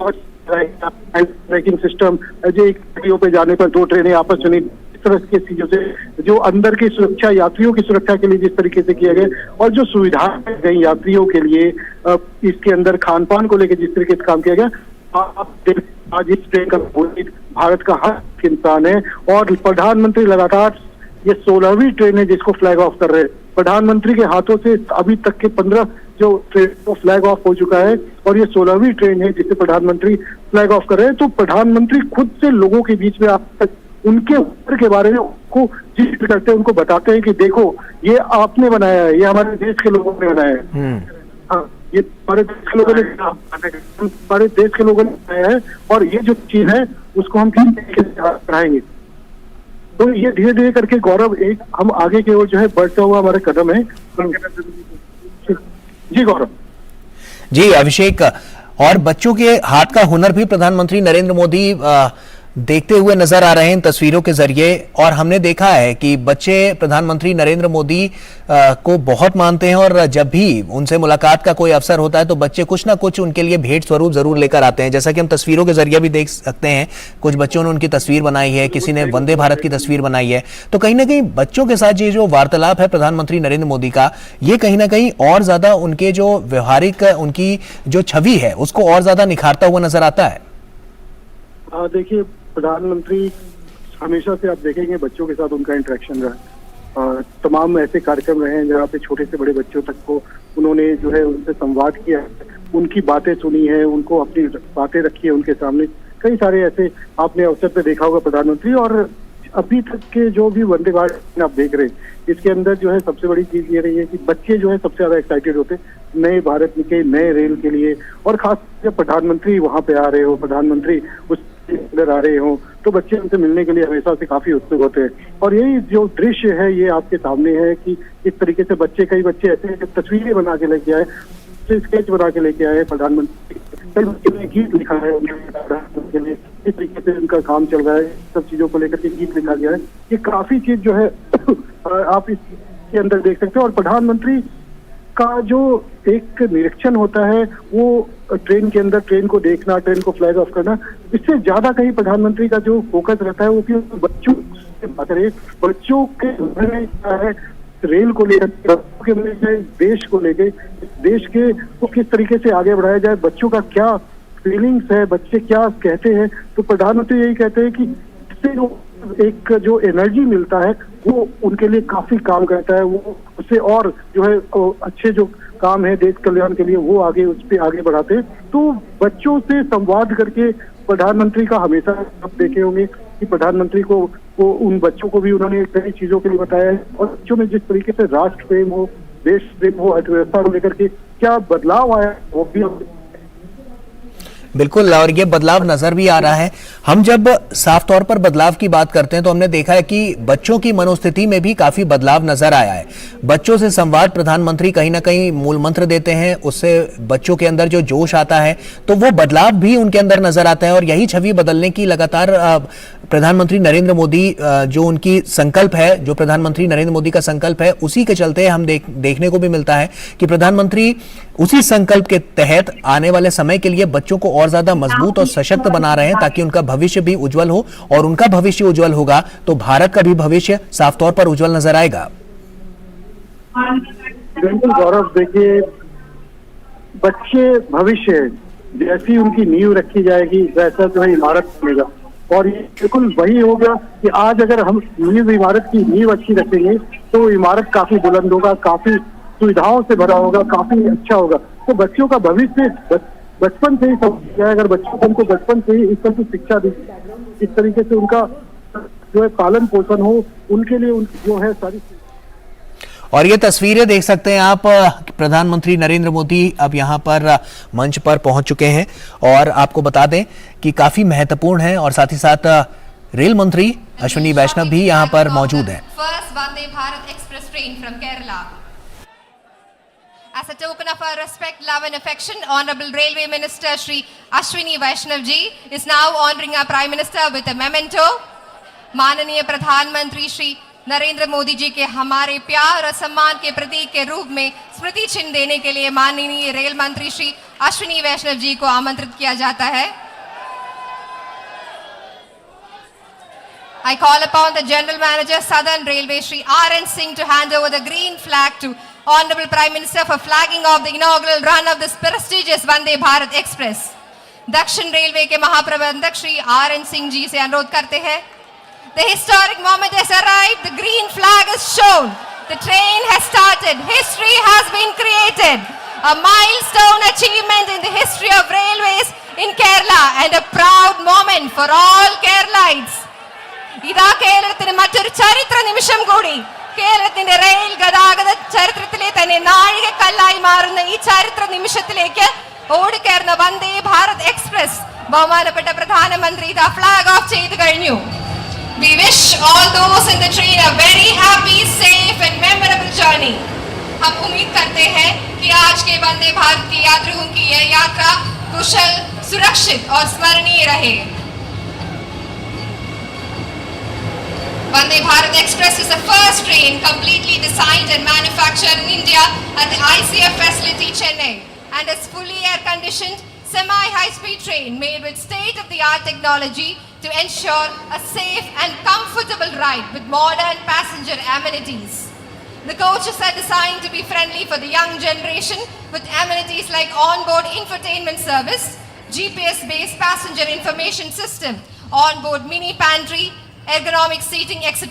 ट्रैकिंग सिस्टम, एक गाड़ियों पे जाने पर 2 ट्रेनें आपस में इस तरह की चीजों से जो अंदर की सुरक्षा, यात्रियों की सुरक्षा के लिए जिस तरीके से किया गया और जो सुविधाएं गई यात्रियों के लिए, इसके अंदर खान पान को लेकर जिस तरीके से काम किया गया, आज इस ट्रेन का भारत का हर इंसान है। और प्रधानमंत्री लगातार ये 16वीं ट्रेन है जिसको फ्लैग ऑफ कर रहे हैं। प्रधानमंत्री के हाथों से अभी तक के 15 जो ट्रेन को फ्लैग ऑफ हो चुका है और ये 16वीं ट्रेन है जिसे प्रधानमंत्री फ्लैग ऑफ कर रहे हैं। तो प्रधानमंत्री खुद से लोगों के बीच में आप उनके ऊपर के बारे में उनको जिक्र करते हैं, उनको बताते हैं कि देखो ये आपने बनाया है, ये हमारे देश के लोगों ने बनाया है। हाँ, ये हमारे देश के लोगों ने बनाया है और ये जो चीज है उसको हम किस तरीके से बढ़ाएंगे। तो ये धीरे धीरे करके गौरव एक हम आगे की ओर जो है बढ़ता हुआ हमारा कदम है। जी गौरव। जी अभिषेक, और बच्चों के हाथ का हुनर भी प्रधानमंत्री नरेंद्र मोदी देखते हुए नजर आ रहे हैं इन तस्वीरों के जरिए, और हमने देखा है कि बच्चे प्रधानमंत्री नरेंद्र मोदी को बहुत मानते हैं और जब भी उनसे मुलाकात का कोई अवसर होता है तो बच्चे कुछ ना कुछ उनके लिए भेंट स्वरूप जरूर लेकर आते हैं, जैसा कि हम तस्वीरों के जरिए भी देख सकते हैं। कुछ बच्चों ने उनकी तस्वीर बनाई है, किसी ने वंदे भारत की तस्वीर बनाई है। तो कहीं ना कहीं बच्चों के साथ ये जो वार्तालाप है प्रधानमंत्री नरेंद्र मोदी का, ये कहीं ना कहीं और ज्यादा उनके जो व्यवहारिक उनकी जो छवि है उसको और ज्यादा निखारता हुआ नजर आता है। देखिए, प्रधानमंत्री हमेशा से आप देखेंगे बच्चों के साथ उनका इंटरेक्शन रहा, तमाम ऐसे कार्यक्रम रहे हैं जहाँ पे छोटे से बड़े बच्चों तक को उन्होंने जो है उनसे संवाद किया है, उनकी बातें सुनी है, उनको अपनी बातें रखी है उनके सामने। कई सारे ऐसे आपने अवसर पे देखा होगा प्रधानमंत्री। और अभी तक के जो भी वंदे भारत आप देख रहे हैं, इसके अंदर जो है सबसे बड़ी चीज ये रही है कि बच्चे जो है सबसे ज्यादा एक्साइटेड होते नए भारत के नए रेल के लिए, और खास जब प्रधानमंत्री वहां पे आ रहे हो, प्रधानमंत्री उस अंदर आ रहे हो, तो बच्चे उनसे मिलने के लिए हमेशा से काफी उत्सुक होते हैं। और यही जो दृश्य है ये आपके सामने है कि इस तरीके से बच्चे, कई बच्चे ऐसे तस्वीरें बना के लेके आए, स्केच बना के लेके आए प्रधानमंत्री, कई बच्चे ने गीत लिखा है उनके लिए, इस तरीके से उनका काम चल रहा है, सब चीजों को लेकर के गीत लिखा गया है। ये काफी चीज जो है आप इसके अंदर देख सकते हो। और प्रधानमंत्री का जो एक निरीक्षण होता है वो ट्रेन के अंदर ट्रेन को देखना, ट्रेन को फ्लैग ऑफ करना, इससे ज्यादा कहीं प्रधानमंत्री का जो फोकस रहता है वो कि बच्चों से बात करें, बच्चों के में क्या है, रेल को लेकर, देश को लेकर, देश के को किस तरीके से आगे बढ़ाया जाए, बच्चों का क्या फीलिंग्स है, बच्चे क्या कहते हैं। तो प्रधानमंत्री यही कहते हैं कि इससे एक जो एनर्जी मिलता है वो उनके लिए काफी काम करता है, वो उससे और जो है अच्छे जो काम है देश कल्याण के लिए वो आगे उस पर आगे बढ़ाते हैं। तो बच्चों से संवाद करके प्रधानमंत्री का हमेशा आप देखे होंगे कि प्रधानमंत्री को उन बच्चों को भी उन्होंने कई चीजों के लिए बताया है, और बच्चों में जिस तरीके से राष्ट्र प्रेम हो, देश प्रेम हो, अर्थव्यवस्था को लेकर के क्या बदलाव आया वो भी बिल्कुल, और ये बदलाव नजर भी आ रहा है। हम जब साफ तौर पर बदलाव की बात करते हैं तो हमने देखा है कि बच्चों की मनोस्थिति में भी काफी बदलाव नजर आया है। बच्चों से संवाद प्रधानमंत्री कहीं ना कहीं मूल मंत्र देते हैं, उससे बच्चों के अंदर जो जोश आता है तो वो बदलाव भी उनके अंदर नजर आता है, और यही छवि बदलने की लगातार प्रधानमंत्री नरेंद्र मोदी जो उनकी संकल्प है, जो प्रधानमंत्री नरेंद्र मोदी का संकल्प है, उसी के चलते हम देखने को भी मिलता है कि प्रधानमंत्री उसी संकल्प के तहत आने वाले समय के लिए बच्चों को और ज्यादा मजबूत और सशक्त बना रहे हैं ताकि उनका भविष्य भी उज्जवल हो, और उनका भविष्य उज्जवल होगा तो भारत का भी भविष्य साफ तौर पर उज्जवल नजर आएगा। बिल्कुल गौरव, देखिए बच्चे भविष्य है, जैसी उनकी नींव रखी जाएगी वैसा जो है इमारत बनेगा। और ये बिल्कुल वही होगा कि आज अगर हम इमारत की नींव अच्छी रखेंगे तो इमारत काफी बुलंद होगा, काफी सुविधाओं से भरा होगा, काफी अच्छा होगा। तो बच्चों का भविष्य बचपन से ही समझ जाए, अगर बच्चों को उनको बचपन से ही इस तरह की शिक्षा दी, इस तरीके से उनका जो है पालन पोषण हो, उनके लिए जो है सारी। और ये तस्वीरें देख सकते हैं आप, प्रधानमंत्री नरेंद्र मोदी अब यहाँ पर मंच पर पहुंच चुके हैं और आपको बता दें कि काफी महत्वपूर्ण है। और साथ ही साथ रेल मंत्री अश्विनी वैष्णव भी यहाँ पर मौजूद हैं। First Vande Bharat Express train from Kerala. As a token of our respect, love and affection, Honorable Railway Minister Shri Ashwini Vaishnav ji is now honoring our Prime Minister with a memento. माननीय प्रधानमंत्री श्री नरेंद्र मोदी जी के हमारे प्यार और सम्मान के प्रतीक के रूप में स्मृति चिन्ह देने के लिए माननीय रेल मंत्री श्री अश्विनी वैष्णव जी को आमंत्रित किया जाता है। I call upon the General Manager Southern Railway Shri R.N. Singh to hand over the green flag to Honorable Prime Minister for flagging off the inaugural run of this prestigious Vande Bharat Express. दक्षिण रेलवे के महाप्रबंधक श्री R.N. सिंह जी से अनुरोध करते हैं। The historic moment has arrived. The green flag is shown. The train has started. History has been created. A milestone achievement in the history of railways in Kerala and a proud moment for all Keralites. ഇതാ കേരളത്തിന് മറ്റൊരു ചരിത്ര നിമിഷം കൂടി. കേരളത്തിന്റെ റെയിൽ ഗതാഗത ചരിത്രത്തിലെ തന്നെ നാഴികക്കല്ലായി മാറുന്ന ഈ ചരിത്ര നിമിഷത്തിലേക്ക് ഓടിക്കയറുന്ന വന്ദേ ഭാരത് എക്സ്പ്രസ് ബഹുമാനപ്പെട്ട പ്രധാനമന്ത്രി ഇതാ ഫ്ലാഗ് ഓഫ് ചെയ്തു കഴിഞ്ഞു. We wish all those in the train a very happy, safe and memorable journey. हम उम्मीद करते हैं कि आज के वंदे भारत के यात्रियों की यह यात्रा कुशल, सुरक्षित और स्मरणीय रहे। Vande Bharat Express is the first train completely designed and manufactured in India at the ICF facility Chennai and is fully air-conditioned semi-high-speed train made with state-of-the-art technology to ensure a safe and comfortable ride with modern passenger amenities. The coaches are designed to be friendly for the young generation with amenities like onboard infotainment service, GPS-based passenger information system, onboard mini pantry, ergonomic seating, etc.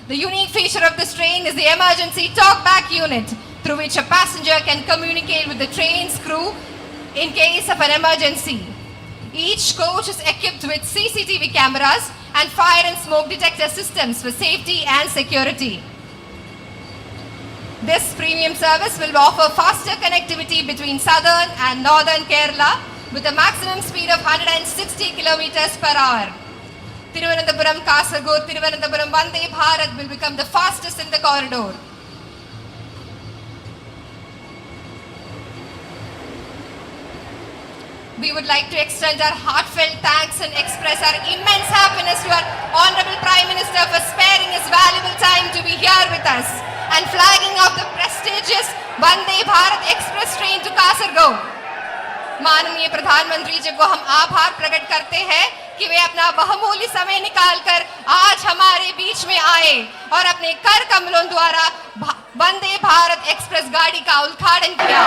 The unique feature of this train is the emergency talkback unit through which a passenger can communicate with the train's crew in case of an emergency. Each coach is equipped with CCTV cameras and fire and smoke detector systems for safety and security. This premium service will offer faster connectivity between southern and northern Kerala with a maximum speed of 160 kilometers per hour. Thiruvananthapuram Kasaragod Thiruvananthapuram Vande Bharat will become the fastest in the corridor. We would like to extend our heartfelt thanks and express our immense happiness to our Honorable Prime Minister for sparing his valuable time to be here with us and flagging off the prestigious Vande Bharat Express train to Kasaragod. माननीय प्रधानमंत्री जी को हम आभार प्रकट करते हैं कि वे अपना बहुमूल्य समय निकालकर आज हमारे बीच में आए और अपने कर कमलों द्वारा वंदे भारत एक्सप्रेस गाड़ी का उद्घाटन किया।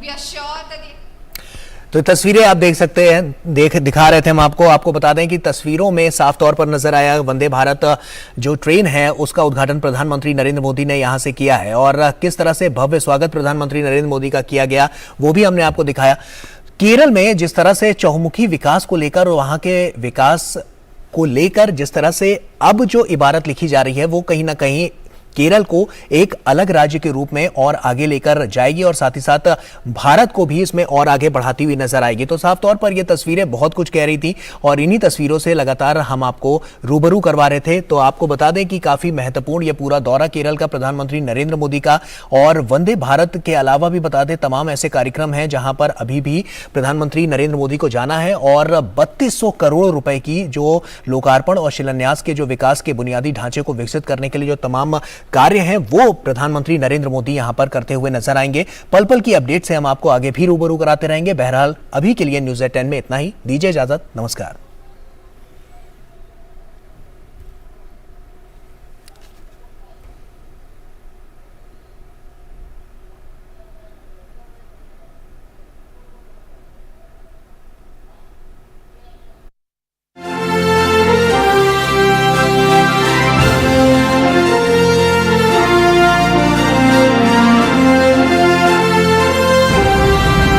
We are sure that तो तस्वीरें आप देख सकते हैं, दिखा रहे थे हम आपको बता दें कि तस्वीरों में साफ तौर पर नजर आया वंदे भारत जो ट्रेन है उसका उद्घाटन प्रधानमंत्री नरेंद्र मोदी ने यहां से किया है और किस तरह से भव्य स्वागत प्रधानमंत्री नरेंद्र मोदी का किया गया वो भी हमने आपको दिखाया। केरल में जिस तरह से चहुमुखी विकास को लेकर और वहां के विकास को लेकर जिस तरह से अब जो इबारत लिखी जा रही है वो कहीं ना कहीं केरल को एक अलग राज्य के रूप में और आगे लेकर जाएगी और साथ ही साथ भारत को भी इसमें और आगे बढ़ाती हुई नजर आएगी। तो साफ तौर पर ये तस्वीरें बहुत कुछ कह रही थी और इन्हीं तस्वीरों से लगातार हम आपको रूबरू करवा रहे थे। तो आपको बता दें कि काफी महत्वपूर्ण ये पूरा दौरा केरल का प्रधानमंत्री नरेंद्र मोदी का और वंदे भारत के अलावा भी बता दें तमाम ऐसे कार्यक्रम हैं जहां पर अभी भी प्रधानमंत्री नरेंद्र मोदी को जाना है और 3200 करोड़ रुपए की जो लोकार्पण और शिलान्यास के जो विकास के बुनियादी ढांचे को विकसित करने के लिए जो तमाम कार्य हैं वो प्रधानमंत्री नरेंद्र मोदी यहां पर करते हुए नजर आएंगे। पल पल की अपडेट से हम आपको आगे भी रूबरू कराते रहेंगे। बहरहाल अभी के लिए न्यूज़ 10 में इतना ही। दीजिए इजाजत, नमस्कार।